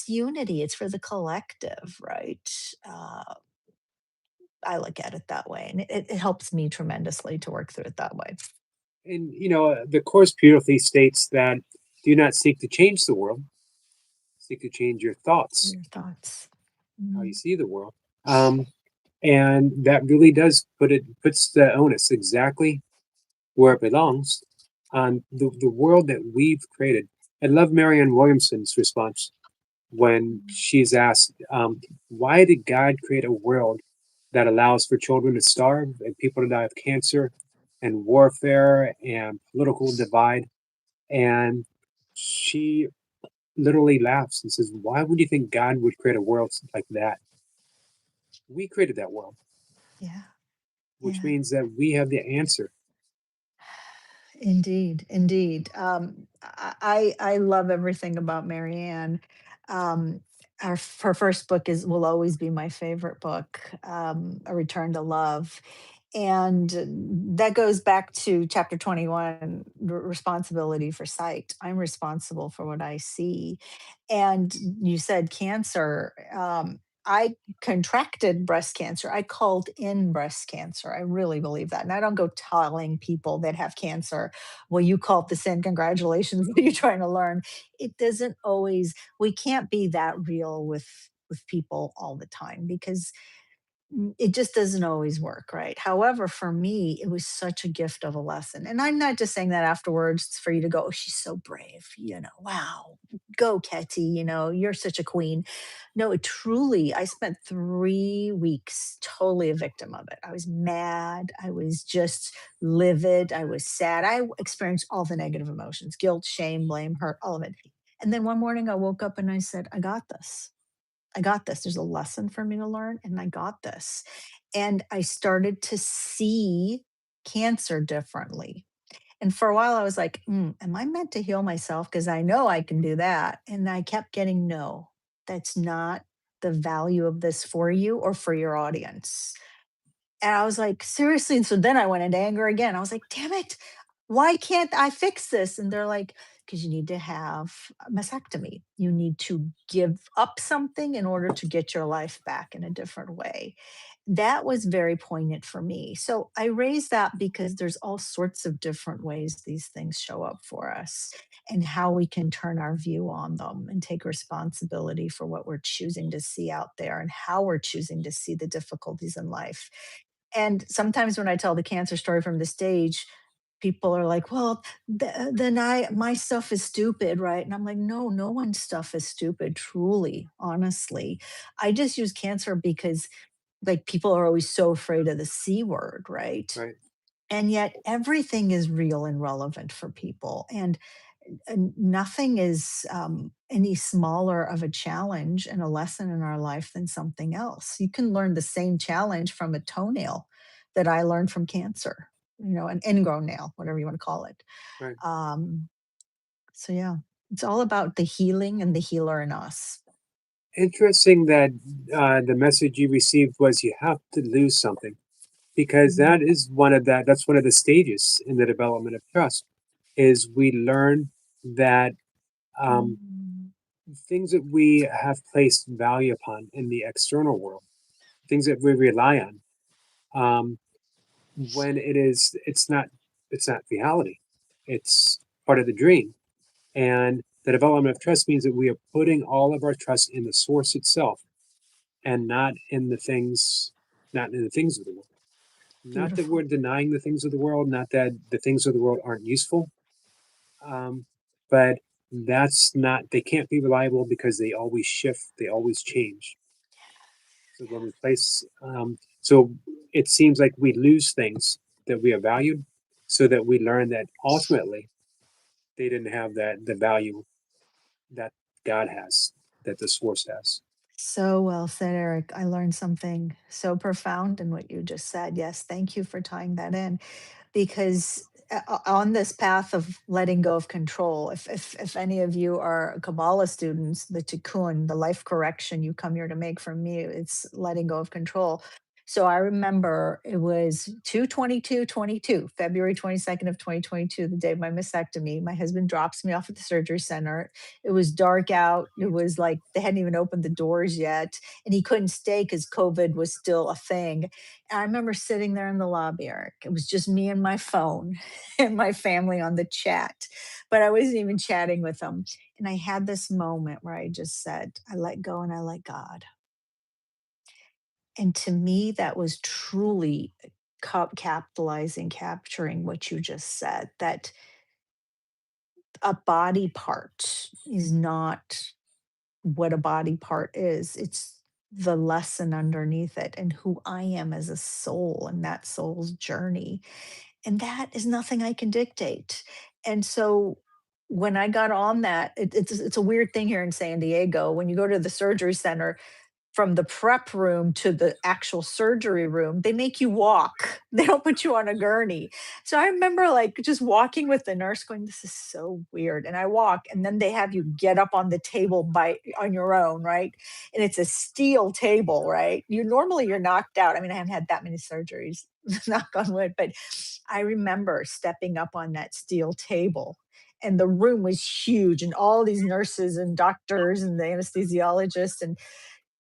unity. It's for the collective, right? Uh, I look at it that way, and it helps me tremendously to work through it that way. And the course beautifully states that do not seek to change the world, seek to change your thoughts, Your thoughts. how you Mm, see the world. Um, and that really does puts the onus exactly where it belongs on the world that we've created. I love Marianne Williamson's response when mm, she's asked, why did God create a world that allows for children to starve and people to die of cancer and warfare and political divide? And she literally laughs and says, why would you think God would create a world like that? We created that world, yeah, which yeah. means that we have the answer. Indeed, indeed. I love everything about Marianne. Um, her first book is will always be my favorite book, A Return to Love, and that goes back to chapter 21, responsibility for sight. I'm responsible for what I see. And you said cancer. I contracted breast cancer. I called in breast cancer. I really believe that. And I don't go telling people that have cancer, well, you called this in. Congratulations. What are you trying to learn? It doesn't always, we can't be that real with people all the time, because it just doesn't always work, right? However, for me, it was such a gift of a lesson. And I'm not just saying that afterwards for you to go, oh, she's so brave, wow, go, Katy, you're such a queen. No, it truly, I spent 3 weeks totally a victim of it. I was mad. I was just livid. I was sad. I experienced all the negative emotions: guilt, shame, blame, hurt, all of it. And then one morning I woke up and I said, I got this. I got this. There's a lesson for me to learn, and I got this. And I started to see cancer differently. And for a while, I was like, am I meant to heal myself? Because I know I can do that. And I kept getting, no, that's not the value of this for you or for your audience. And I was like, seriously? And so then I went into anger again. I was like, damn it. Why can't I fix this? And they're like, because you need to have a mastectomy. You need to give up something in order to get your life back in a different way. That was very poignant for me. So I raise that because there's all sorts of different ways these things show up for us, and how we can turn our view on them and take responsibility for what we're choosing to see out there and how we're choosing to see the difficulties in life. And sometimes when I tell the cancer story from the stage, people are like, well, then my stuff is stupid, right? And I'm like, no, no one's stuff is stupid, truly, honestly. I just use cancer because, like, people are always so afraid of the C word, right? Right. And yet everything is real and relevant for people. And nothing is any smaller of a challenge and a lesson in our life than something else. You can learn the same challenge from a toenail that I learned from cancer, an ingrown nail, whatever you want to call it. Right. Um, so, yeah, it's all about the healing and the healer in us. Interesting that the message you received was you have to lose something because Mhm. that's one of the stages in the development of trust is we learn that um, Mm. things that we have placed value upon in the external world, things that we rely on, um, when it's not reality. It's part of the dream. And the development of trust means that we are putting all of our trust in the source itself and not in the things of the world. Not that we're Beautiful. denying the things of the world, not that the things of the world aren't useful, but that's not, they can't be reliable because they always shift, they always change. So when we place, so it seems like we lose things that we have valued so that we learn that ultimately they didn't have the value that God has, that the source has. So well said, Eric. I learned something so profound in what you just said. Yes, thank you for tying that in. Because on this path of letting go of control, if any of you are Kabbalah students, the tikkun, the life correction you come here to make from me, it's letting go of control. So I remember it was 2/22/22, February 22nd of 2022, the day of my mastectomy. My husband drops me off at the surgery center. It was dark out. It was like they hadn't even opened the doors yet, and he couldn't stay because COVID was still a thing. And I remember sitting there in the lobby, Eric. It was just me and my phone and my family on the chat, but I wasn't even chatting with them. And I had this moment where I just said, I let go and I let God. And to me, that was truly capitalizing, capturing what you just said, that a body part is not what a body part is. It's the lesson underneath it and who I am as a soul and that soul's journey. And that is nothing I can dictate. And so when I got on that, it's a weird thing here in San Diego. When you go to the surgery center, from the prep room to the actual surgery room, they make you walk. They don't put you on a gurney. So I remember like just walking with the nurse going, this is so weird. And I walk and then they have you get up on the table by on your own, right? And it's a steel table, right? You're knocked out. I mean, I haven't had that many surgeries, knock on wood, but I remember stepping up on that steel table and the room was huge and all these nurses and doctors and the anesthesiologists and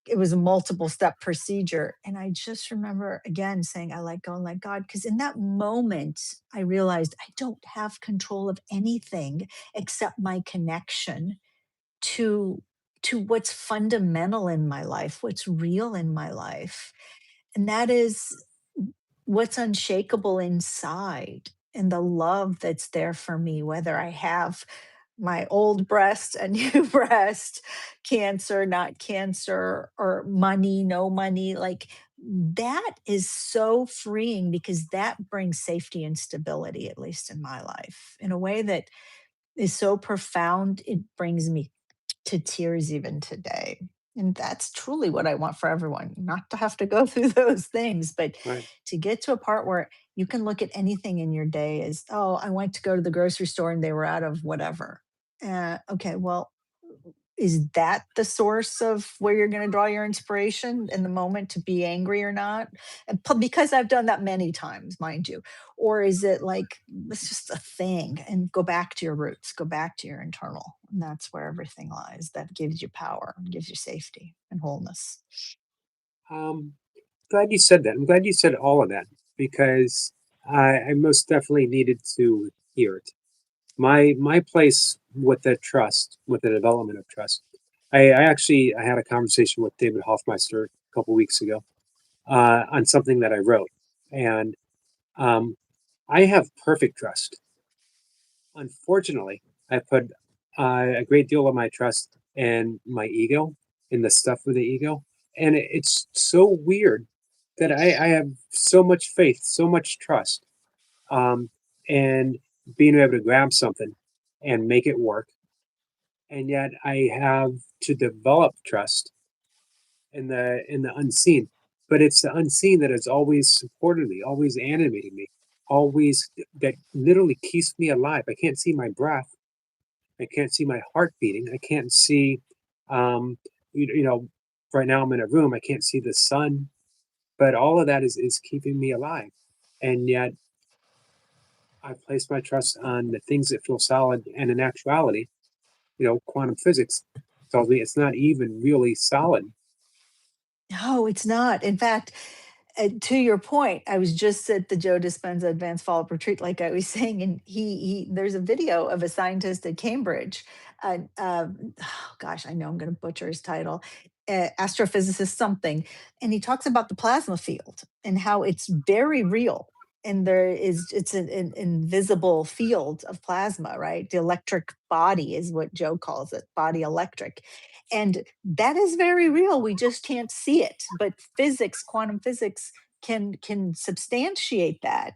it was a multiple step procedure. And I just remember again saying, I let go and let God. Because in that moment, I realized I don't have control of anything except my connection to what's fundamental in my life, what's real in my life. And that is what's unshakable inside and the love that's there for me, whether I have my old breast, a new breast, cancer, not cancer, or money, no money. Like that is so freeing because that brings safety and stability, at least in my life, in a way that is so profound. It brings me to tears even today. And that's truly what I want for everyone, not to have to go through those things, but Right. to get to a part where you can look at anything in your day as, oh, I went to go to the grocery store and they were out of whatever. Okay, well, is that the source of where you're going to draw your inspiration in the moment to be angry or not? And because I've done that many times, mind you. Or is it like it's just a thing and go back to your roots, go back to your internal. And that's where everything lies. That gives you power and gives you safety and wholeness. Um, Glad you said that. I'm glad you said all of that because I most definitely needed to hear it. My place with the trust, with the development of trust. I had a conversation with David Hoffmeister a couple weeks ago on something that I wrote, and um, I have perfect trust. Unfortunately, I put a great deal of my trust in my ego, in the stuff with the ego, and it's so weird that I have so much faith, so much trust, and being able to grab something and make it work. And yet I have to develop trust in the unseen. But it's the unseen that has always supported me, always animated me, always that literally keeps me alive. I can't see my breath. I can't see my heart beating. I can't see, um, you know, right now I'm in a room. I can't see the sun, but all of that is keeping me alive. And yet I place my trust on the things that feel solid. And in actuality, quantum physics tells me it's not even really solid. No, it's not. In fact, To your point, I was just at the Joe Dispenza Advanced Follow-Up Retreat, like I was saying, and he there's a video of a scientist at Cambridge. Oh gosh, I know I'm going to butcher his title. Astrophysicist something, and he talks about the plasma field and how it's very real. And it's an invisible field of plasma, right? The electric body is what Joe calls it, body electric. And that is very real. We just can't see it. But physics, quantum physics, can substantiate that.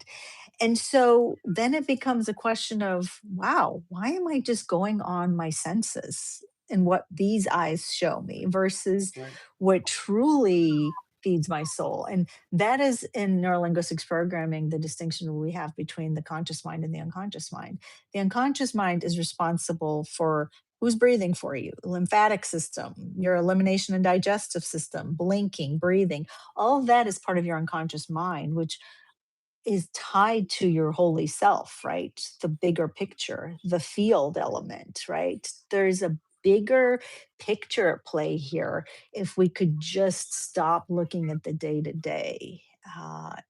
And so then it becomes a question of, wow, why am I just going on my senses and what these eyes show me versus Right. what truly feeds my soul? And that is in neurolinguistics programming, the distinction we have between the conscious mind and the unconscious mind. The unconscious mind is responsible for who's breathing for you, lymphatic system, your elimination and digestive system, blinking, breathing. All of that is part of your unconscious mind, which is tied to your holy self, right? The bigger picture, the field element, right? There's a bigger picture at play here if we could just stop looking at the day to day.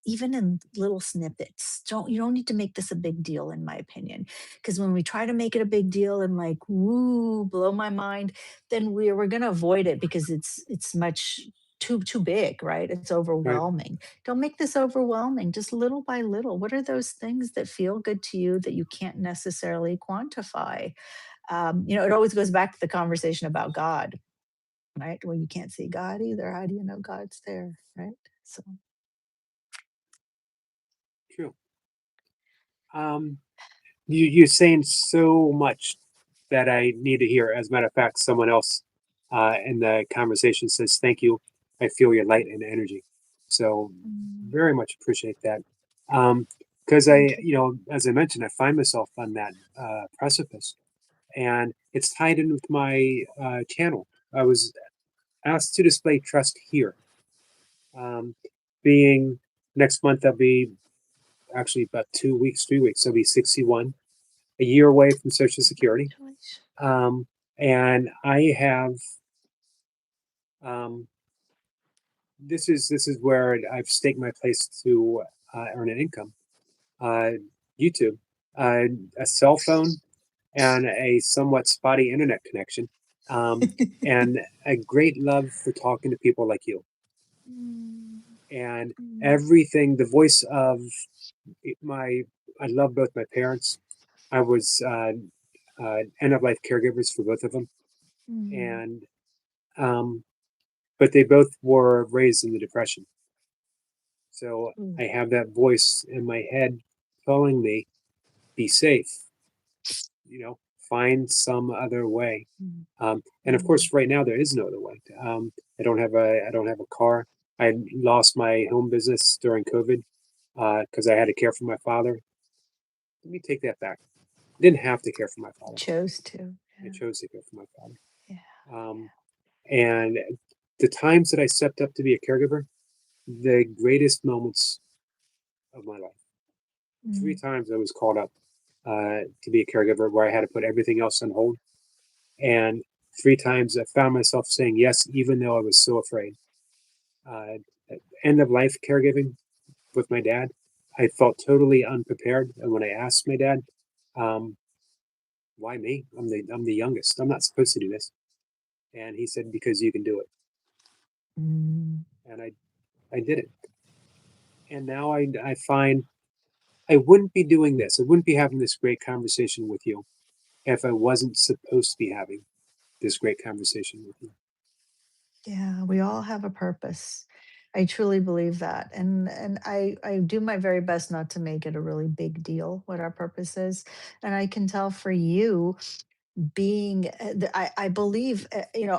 Even in little snippets, you don't need to make this a big deal, in my opinion, because when we try to make it a big deal and like woo blow my mind, then we're going to avoid it because it's much too big, right? It's Right. overwhelming. Don't make this overwhelming, just little by little. What are those things that feel good to you that you can't necessarily quantify? It always goes back to the conversation about God, right? Well, you can't see God either. How do you know God's there, right? So, True. Um, you're saying so much that I need to hear. As a matter of fact, someone else in the conversation says, "Thank you. I feel your light and energy." So mm, very much appreciate that. Um, because thank you. as I mentioned, I find myself on that precipice, and it's tied in with my channel. I was asked to display trust here. Um, being next month, I'll be actually about 2 weeks, 3 weeks. I'll be 61, a year away from Social Security. Congratulations. Um, and I have um, this is where I've staked my place to earn an income. Uh, YouTube, a cell phone, and a somewhat spotty internet connection, um, and a great love for talking to people like you. Mm, And mm, everything, the voice of my, I love both my parents. I was end of life caregivers for both of them, mm, and um, but they both were raised in the Depression. So mm, I have that voice in my head telling me, "Be safe. You know, find some other way." mm, And of mm, course, right now there is no other way. I don't have a car. I lost my home business during COVID because I had to care for my father. Let me take that back. I didn't have to care for my father. chose to. I Yeah. chose to care for my father. Yeah. Um, and the times that I stepped up to be a caregiver, the greatest moments of my life. Three Mm, times I was called up to be a caregiver where I had to put everything else on hold. And three times I found myself saying yes, even though I was so afraid. Uh, End of life caregiving with my dad, I felt totally unprepared. And when I asked my dad, um, why me? I'm the youngest. I'm not supposed to do this. And he said, because you can do it. mm. And I did it. And now I find I wouldn't be doing this. I wouldn't be having this great conversation with you if I wasn't supposed to be having this great conversation with you. Yeah, we all have a purpose. I truly believe that. And I do my very best not to make it a really big deal what our purpose is. And I can tell for you being I believe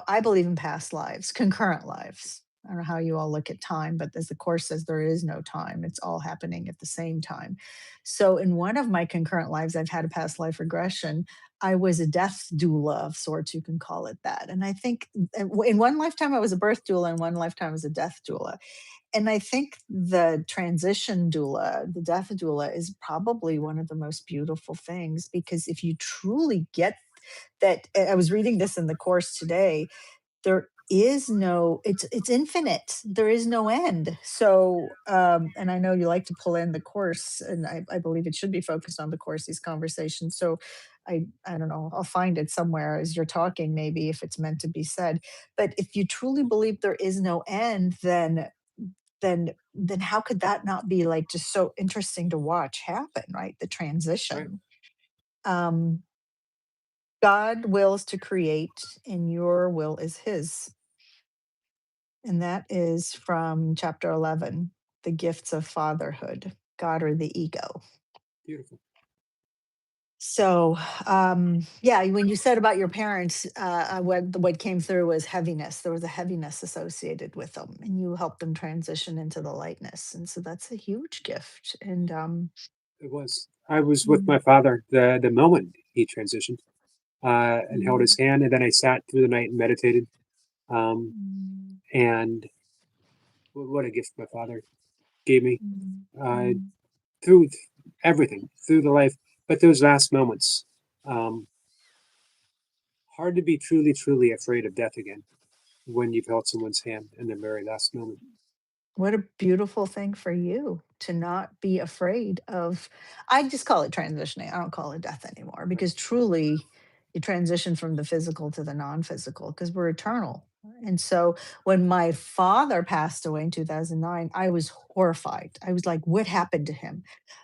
I believe in past lives, concurrent lives. I don't know how you all look at time, but as the course says, there is no time. It's all happening at the same time. So in one of my concurrent lives, I've had a past life regression. I was a death doula of sorts, you can call it that. And I think in one lifetime I was a birth doula, in one lifetime I was a death doula. And I think the transition doula, the death doula, is probably one of the most beautiful things because if you truly get that, I was reading this in the course today, there is no, it's infinite. There is no end. So and I know you like to pull in the course, and I believe it should be focused on the course, these conversations. So I don't know, I'll find it somewhere as you're talking, maybe if it's meant to be said. But if you truly believe there is no end, then how could that not be like just so interesting to watch happen, right? The Right. transition. um God wills to create, and your will is his. And that is from chapter 11, The Gifts of Fatherhood, God or the Ego. Beautiful. So, yeah, when you said about your parents, what came through was heaviness. There was a heaviness associated with them, and you helped them transition into the lightness. And so that's a huge gift. And It was. I was with mm, my father the moment he transitioned, and held his mm, hand, and then I sat through the night and meditated. Um, mm, and what a gift my father gave me, mm, uh, mm. through everything, through the life. But those last moments, um, hard to be truly, truly afraid of death again when you've held someone's hand in the very last moment. What a beautiful thing for you to not be afraid of. I just call it transitioning. I don't call it death anymore, Right. because truly you transition from the physical to the non-physical because we're eternal. And so when my father passed away in 2009, I was horrified. I was like, what happened to him?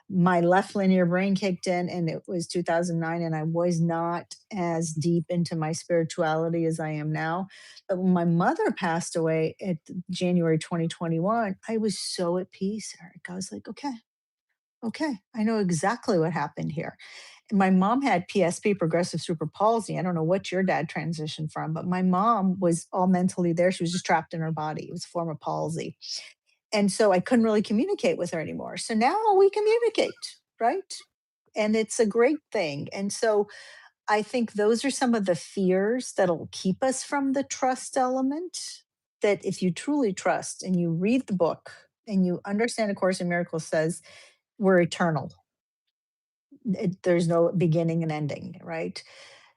My left linear brain kicked in, and it was 2009, and I was not as deep into my spirituality as I am now. But when my mother passed away at January 2021, I was so at peace, Eric. I was like, okay, okay, I know exactly what happened here. And my mom had PSP, progressive super palsy. I don't know what your dad transitioned from, but my mom was all mentally there. She was just trapped in her body. It was a form of palsy. And so I couldn't really communicate with her anymore. So now we communicate, right? And it's a great thing. And so I think those are some of the fears that'll keep us from the trust element. That if you truly trust and you read the book and you understand A Course in Miracles says we're eternal, there's no beginning and ending, right?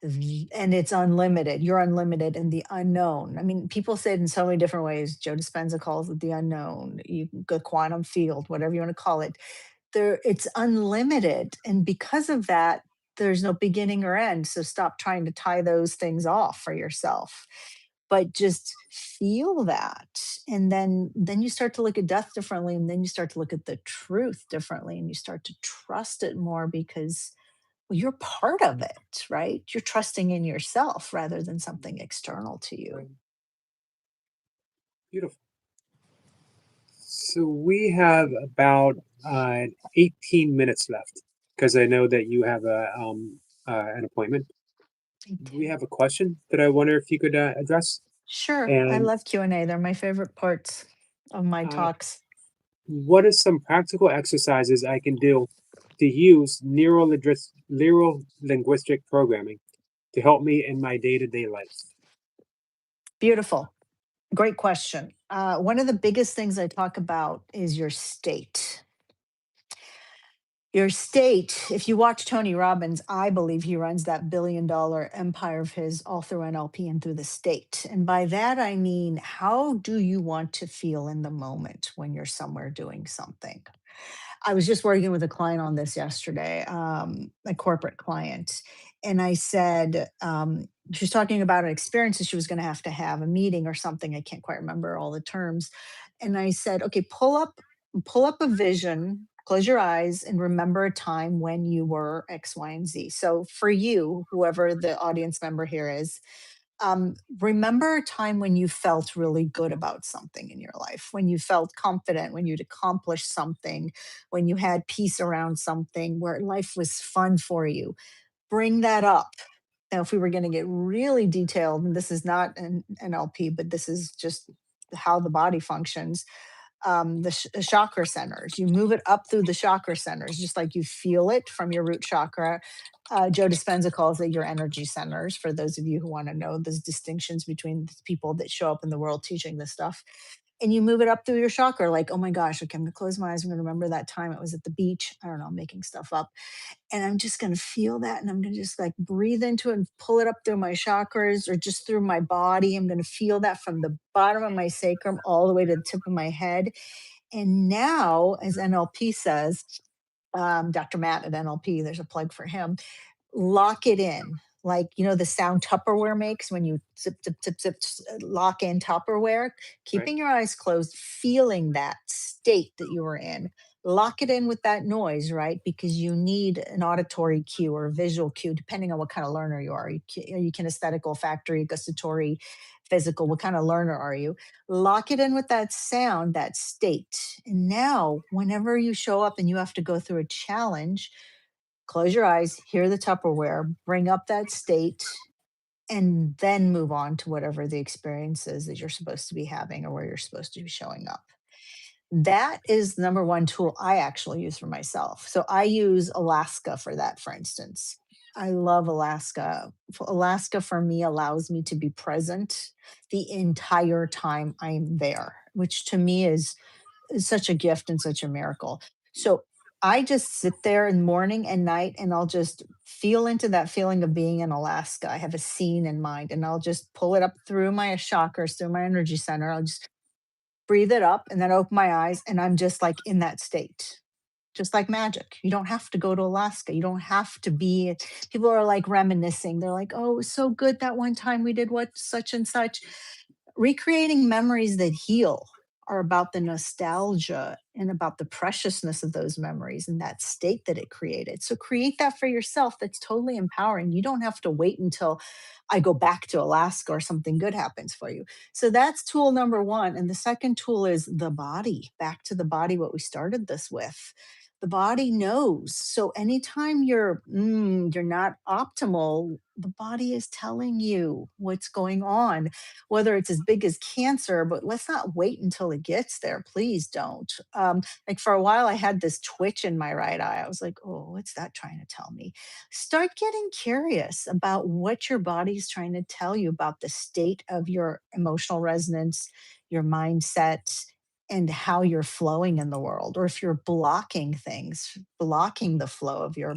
And it's unlimited. You're unlimited in the unknown. I mean, people say it in so many different ways. Joe Dispenza calls it the unknown. You the quantum field, whatever you want to call it. It's unlimited, and because of that, there's no beginning or end. So stop trying to tie those things off for yourself, but just feel that. And then you start to look at death differently, and then you start to look at the truth differently, and you start to trust it more because, well, you're part of it, right? You're trusting in yourself rather than something external to you. Right. Beautiful. So we have about 18 minutes left because I know that you have an appointment. Me We too. have a question that I wonder if you could address. Sure, I And love Q&A. They're my favorite parts of my uh, talks. what are some practical exercises I can do to use neuro linguistic programming to help me in my day to day life? Beautiful. Great question. One of the biggest things I talk about is your state. Your state, if you watch Tony Robbins, I believe he runs that $1 billion empire of his all through NLP and through the state. And by that, I mean, how do you want to feel in the moment when you're somewhere doing something? I was just working with a client on this yesterday, a corporate client. And I said, she was talking about an experience that she was going to have a meeting or something. I can't quite remember all the terms. And I said, okay, pull up a vision, close your eyes, and remember a time when you were X, Y, and Z. So for you, whoever the audience member here is, remember a time when you felt really good about something in your life, when you felt confident, when you'd accomplished something, when you had peace around something, where life was fun for you. Bring that up. Now, if we were going to get really detailed, and this is not an NLP, but this is just how the body functions, the chakra centers. You move it up through the chakra centers, just like you feel it from your root chakra. Joe Dispenza calls it your energy centers. For those of you who want to know those distinctions between the people that show up in the world teaching this stuff, and you move it up through your chakra, like, oh my gosh, okay, I'm gonna close my eyes. I'm gonna remember that time it was at the beach. I don't know, I'm making stuff up. And I'm just gonna feel that. And I'm gonna just like breathe into it and pull it up through my chakras or just through my body. I'm gonna feel that from the bottom of my sacrum all the way to the tip of my head. And now, as NLP says, Dr. Matt at NLP, there's a plug for him, lock it in. Like, you know, the sound Tupperware makes when you zip, zip, zip, zip, lock in Tupperware, Right. keeping your eyes closed, feeling that state that you were in. Lock it in with that noise, right? Because you need an auditory cue or a visual cue, depending on what kind of learner you are. Are you kinesthetic, olfactory, gustatory, physical? What kind of learner are you? Lock it in with that sound, that state. And now, whenever you show up and you have to go through a challenge, close your eyes, hear the Tupperware, bring up that state, and then move on to whatever the experience is that you're supposed to be having or where you're supposed to be showing up. That is the number one tool I actually use for myself. So I use Alaska for that, for instance. I love Alaska. Alaska for me allows me to be present the entire time I'm there, which to me is such a gift and such a miracle. So I just sit there in morning and night and I'll just feel into that feeling of being in Alaska. I have a scene in mind and I'll just pull it up through my chakras, through my energy center. I'll just breathe it up and then open my eyes and I'm just like in that state. Just like magic. You don't have to go to Alaska. You don't have to be. People are like reminiscing. They're like, oh, it was so good that one time we did what such and such. Recreating memories that heal are about the nostalgia and about the preciousness of those memories and that state that it created. So create that for yourself. That's totally empowering. You don't have to wait until I go back to Alaska or something good happens for you. So that's tool number one. And the second tool is the body, back to the body, what we started this with. The body knows. So anytime you're not optimal, the body is telling you what's going on, whether it's as big as cancer, but let's not wait until it gets there. Please don't. Like for a while, I had this twitch in my right eye. I was like, oh, what's that trying to tell me? Start getting curious about what your body's trying to tell you about the state of your emotional resonance, your mindset, and how you're flowing in the world, or if you're blocking things, blocking the flow of your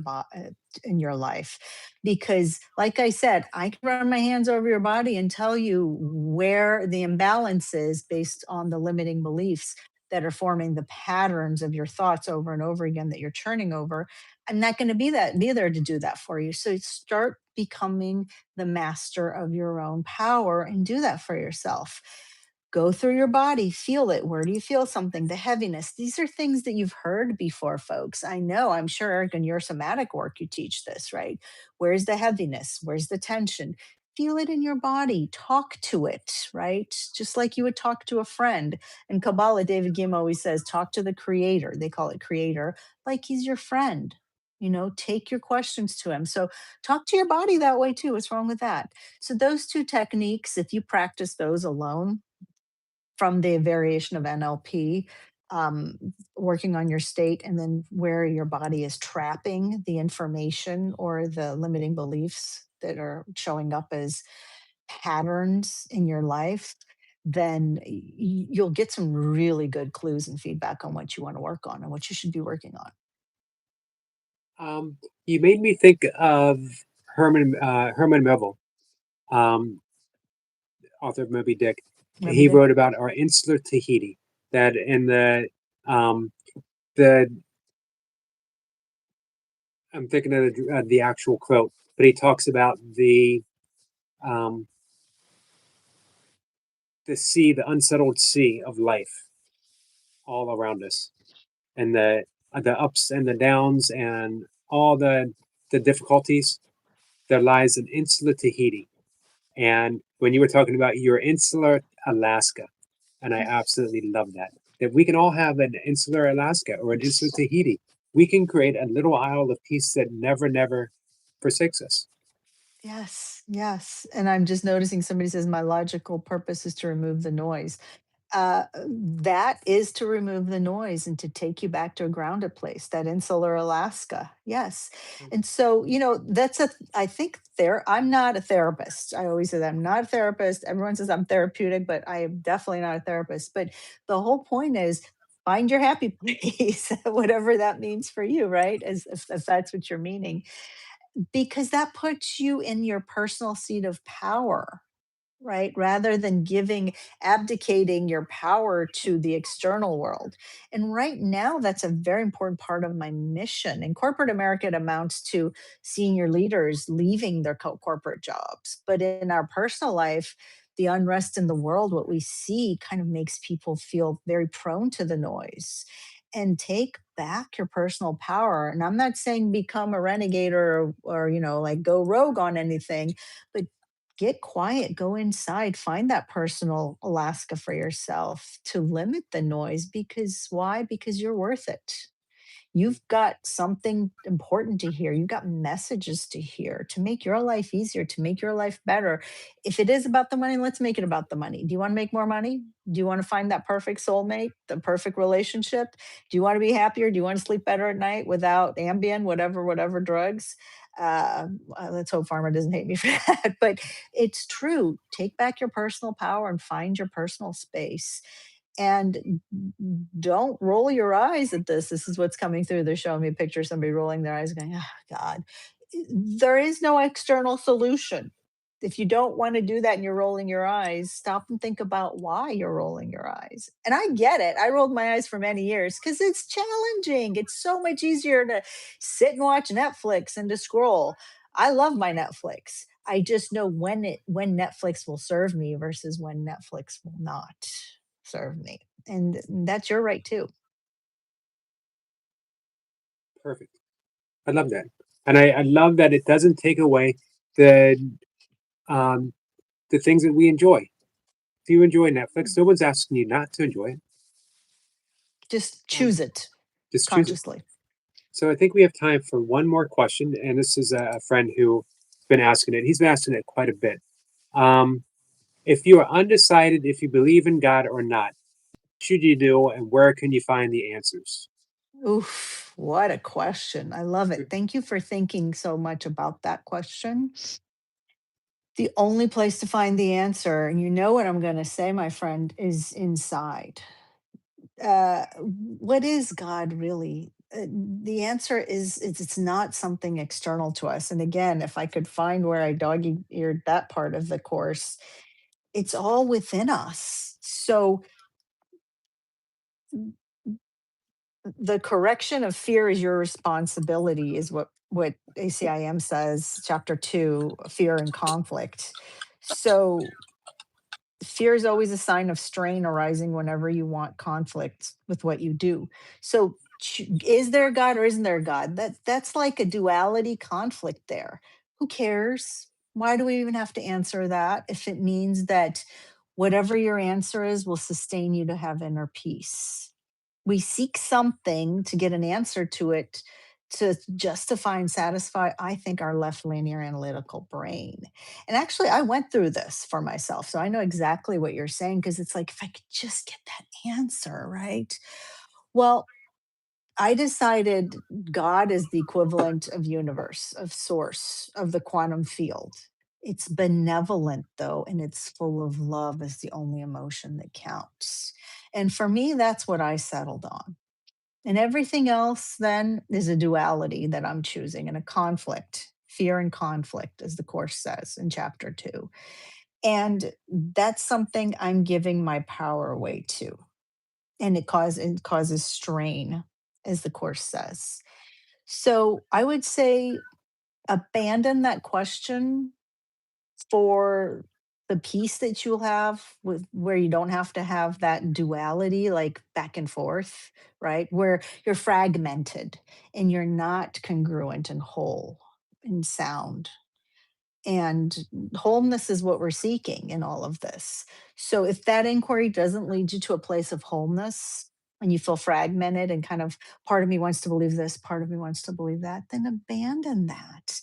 in your life. Because, like I said, I can run my hands over your body and tell you where the imbalance is based on the limiting beliefs that are forming the patterns of your thoughts over and over again that you're churning over. I'm not going to be there to do that for you. So start becoming the master of your own power and do that for yourself. Go through your body, feel it. Where do you feel something? The heaviness. These are things that you've heard before, folks. I know, I'm sure, Eric, in your somatic work, you teach this, right? Where's the heaviness? Where's the tension? Feel it in your body. Talk to it, right? Just like you would talk to a friend. In Kabbalah, David Gim always says, talk to the creator. They call it creator, like he's your friend. Take your questions to him. So talk to your body that way too. What's wrong with that? So those two techniques, if you practice those alone, from the variation of NLP, um, working on your state and then where your body is trapping the information or the limiting beliefs that are showing up as patterns in your life, then you'll get some really good clues and feedback on what you want to work on and what you should be working on. You made me think of Herman Melville, um, author of Moby Dick. Moby He Dick? wrote about our insular Tahiti. That in um, the I'm thinking of the actual quote, but he talks about um, the sea, the unsettled sea of life all around us, and the ups and the downs and all the difficulties. There lies an insular Tahiti. And when you were talking about your insular Alaska, and I absolutely love that, that we can all have an insular Alaska or an insular Tahiti. We can create a little isle of peace that never, never forsakes us. Yes, yes. And I'm just noticing somebody says, my logical purpose is to remove the noise. That is to remove the noise and to take you back to a grounded place, that insular Alaska. Yes. And so, that's I think I'm not a therapist. I always say that I'm not a therapist. Everyone says I'm therapeutic, but I am definitely not a therapist. But the whole point is find your happy place, whatever that means for you, right? As if that's what you're meaning, because that puts you in your personal seat of power, right? Rather than abdicating your power to the external world. And right now, that's a very important part of my mission. In corporate America, it amounts to senior leaders leaving their corporate jobs. But in our personal life, the unrest in the world, what we see kind of makes people feel very prone to the noise. And take back your personal power. And I'm not saying become a renegade or like go rogue on anything, but get quiet, go inside, find that personal Alaska for yourself to limit the noise. Because why? Because you're worth it. You've got something important to hear. You've got messages to hear to make your life easier, to make your life better. If it is about the money, let's make it about the money. Do you want to make more money? Do you want to find that perfect soulmate, the perfect relationship? Do you want to be happier? Do you want to sleep better at night without Ambien, whatever drugs? Let's hope Pharma doesn't hate me for that. But it's true. Take back your personal power and find your personal space. And don't roll your eyes at this. This is what's coming through. They're showing me a picture of somebody rolling their eyes, going, "Oh God." There is no external solution. If you don't want to do that and you're rolling your eyes, stop and think about why you're rolling your eyes. And I get it. I rolled my eyes for many years because it's challenging. It's so much easier to sit and watch Netflix and to scroll. I love my Netflix. I just know when Netflix will serve me versus when Netflix will not serve me. And that's your right too. Perfect. I love that, and I love that it doesn't take away the um, the things that we enjoy. If you enjoy Netflix, no one's asking you not to enjoy it. Just Um, choose it just choose it. consciously. So I think we have time for one more question, and this is a friend who's been asking it. He's been asking it quite a bit. Um, if you are undecided if you believe in God or not, what should you do, and where can you find the answers? Oof, what a question. I love it. Thank you for thinking so much about that question. The only place to find the answer, and you know what I'm going to say, my friend, is inside. What is God really? The answer is it's not something external to us. And again, if I could find where I dog eared that part of the course, it's all within us. So the correction of fear is your responsibility, is what ACIM says, chapter 2, fear and conflict. So fear is always a sign of strain arising whenever you want conflict with what you do. So is there a God or isn't there a God? That's like a duality conflict there. Who cares? Why do we even have to answer that if it means that whatever your answer is will sustain you to have inner peace? We seek something to get an answer to it, to justify and satisfy, I think, our left linear analytical brain. And actually, I went through this for myself. So I know exactly what you're saying, because it's like, if I could just get that answer, right? Well, I decided God is the equivalent of universe, of source, of the quantum field. It's benevolent, though, and it's full of love, is the only emotion that counts. And for me, that's what I settled on. And everything else then is a duality that I'm choosing, and a conflict, fear and conflict, as the Course says in chapter 2. And that's something I'm giving my power away to. And it causes strain, as the Course says. So I would say abandon that question for the peace that you'll have, with where you don't have to have that duality, like back and forth, right? Where you're fragmented and you're not congruent and whole and sound. And wholeness is what we're seeking in all of this. So if that inquiry doesn't lead you to a place of wholeness, and you feel fragmented and kind of, part of me wants to believe this, part of me wants to believe that, then abandon that.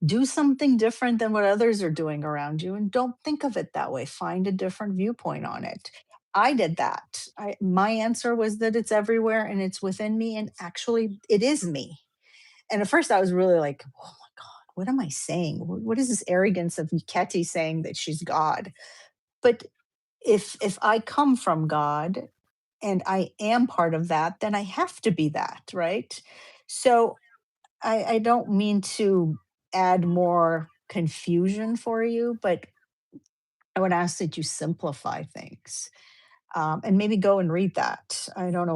Do something different than what others are doing around you, and don't think of it that way. Find a different viewpoint on it. I did that. My answer was that it's everywhere and it's within me, and actually it is me. And at first I was really like, oh my God, what am I saying? What is this arrogance of Katy saying that she's God? But if I come from God and I am part of that, then I have to be that, right? So I don't mean to add more confusion for you, but I would ask that you simplify things, and maybe go and read that. I don't know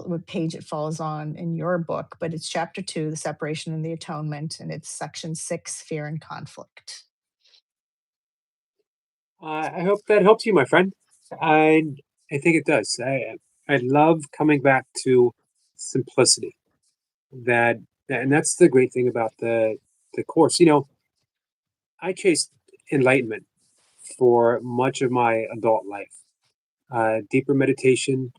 what page it falls on in your book, but it's chapter 2, the separation and the atonement, and it's section 6, fear and conflict. I hope that helps you, my friend. I I think it does. I love coming back to simplicity. That and that's the great thing about the course. I chased enlightenment for much of my adult life. Deeper meditation,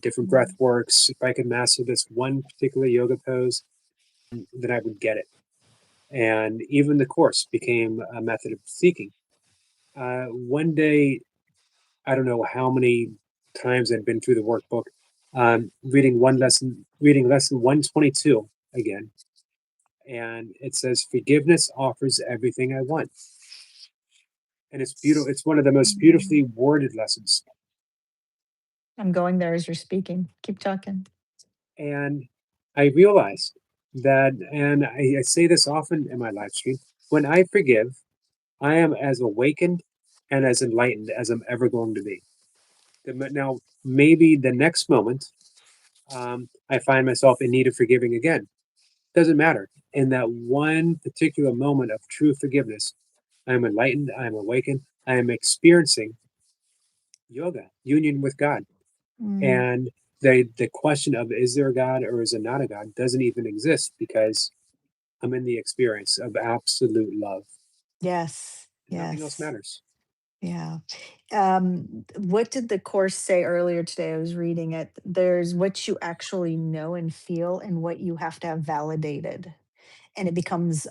different breath Mm, works. If I could master this one particular yoga pose, then I would get it. And even the course became a method of seeking. One day, I don't know how many times I'd been through the workbook, reading lesson 122 again. And it says, forgiveness offers everything I want. And it's beautiful. It's one of the most beautifully mm. worded lessons. I'm going there as you're speaking. Keep talking. And I realized that, and I say this often in my live stream, when I forgive, I am as awakened and as enlightened as I'm ever going to be. Now, maybe the next moment, I find myself in need of forgiving again. Doesn't matter. In that one particular moment of true forgiveness, I am enlightened, I am awakened, I am experiencing yoga, union with God. Mm, And the question of is there a God or is there not a God doesn't even exist because I'm in the experience of absolute love yes, and nothing else yes, matters. yeah. What did the course say earlier today? I was reading it. There's what you actually know and feel, and what you have to have validated, and it becomes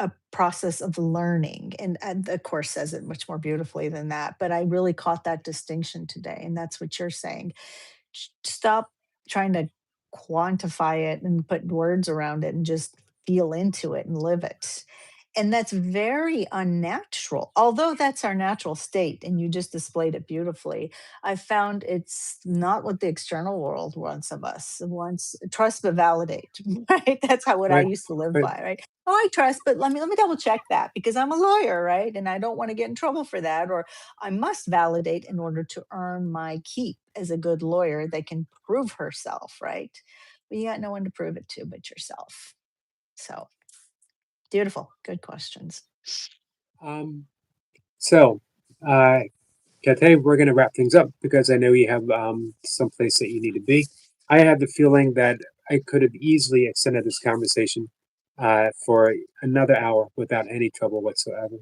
a process of learning. And the course says it much more beautifully than that. But I really caught that distinction today, and that's what you're saying. Stop trying to quantify it and put words around it, and just feel into it and live it. And that's very unnatural. Although that's our natural state, and you just displayed it beautifully, I found it's not what the external world wants of us. It wants trust but validate, right? That's how what I Right. used to live Right. by, right? Oh, I trust, but let me double check that because I'm a lawyer, right? And I don't want to get in trouble for that. Or I must validate in order to earn my keep as a good lawyer that can prove herself, right? But you got no one to prove it to but yourself. So beautiful. Good questions. Um, so, uh, Kate, we're going to wrap things up because I know you have someplace that you need to be. I have the feeling that I could have easily extended this conversation for another hour without any trouble whatsoever.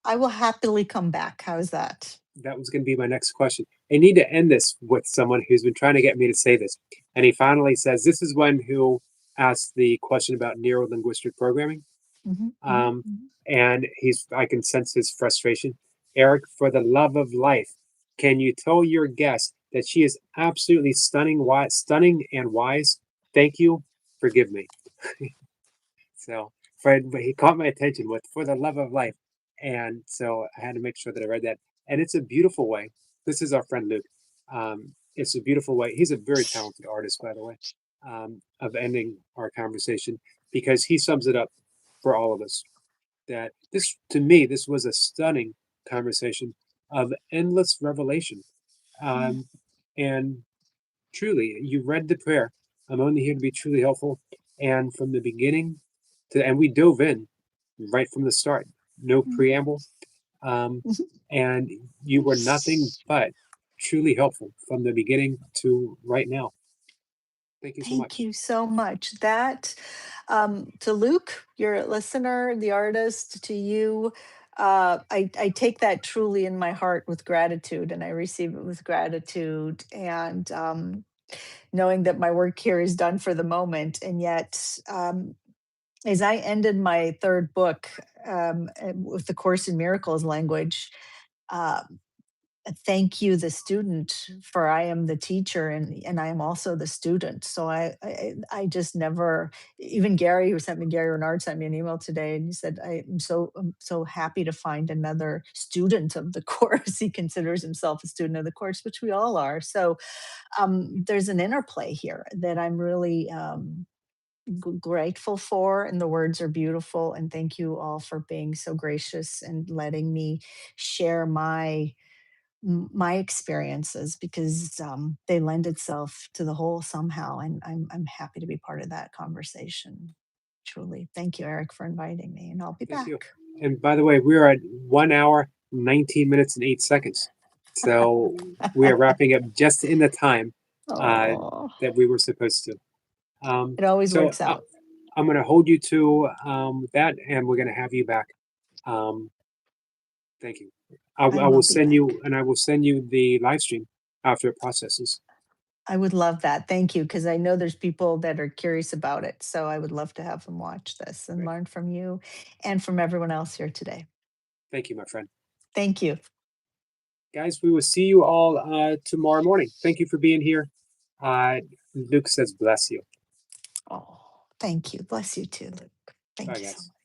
I will happily come back. How's that? That was going to be my next question. I need to end this with someone who's been trying to get me to say this. And he finally says, this is one who asked the question about neuro linguistic programming. Mhm, mhm, Um, mhm. and I can sense his frustration. Eric, for the love of life, can you tell your guest that she is absolutely stunning and wise? Thank you. Forgive me. So Fred, but he caught my attention with "For the Love of Life," and so I had to make sure that I read that. And it's a beautiful way. This is our friend Luke. It's a beautiful way. He's a very talented artist, by the way, of ending our conversation because he sums it up for all of us. That this, to me, this was a stunning conversation of endless revelation. Mm, Um, and truly, you read the prayer. I'm only here to be truly helpful. And from the beginning and we dove in right from the start, no mhm, preamble. Um, mhm. and you were nothing but truly helpful from the beginning to right now. Thank you so Thank much. you so much. That to Luke, your listener, the artist, to you, I take that truly in my heart with gratitude, and I receive it with gratitude. And knowing that my work here is done for the moment, and yet as I ended my third book with the Course in Miracles language, uh, thank you, the student, for I am the teacher and I am also the student. So I just never, even Gary, Gary Renard sent me an email today and he said, I'm so happy to find another student of the course. He considers himself a student of the course, which we all are. So there's an interplay here that I'm really grateful for, and the words are beautiful. And thank you all for being so gracious and letting me share my experiences, because they lend itself to the whole somehow, and I'm happy to be part of that conversation. Truly, thank you, Eric, for inviting me, and I'll be Thank you. back. And by the way, we are at 1 hour, 19 minutes, and 8 seconds. So we are wrapping up just in the time uh, Oh, that we were supposed to. it always So works out. I'm going to hold you to that, and we're going to have you back. Thank you. I I will will be send back. you, and I will send you the live stream after it processes. I would love that. Thank you, because I know there's people that are curious about it. So I would love to have them watch this and Great. learn from you and from everyone else here today. Thank you, my friend. Thank you. Guys, we will see you all tomorrow morning. Thank you for being here. Luke says, bless you. Oh, thank you. Bless you too, Luke. Bye, Thank you so guys. much.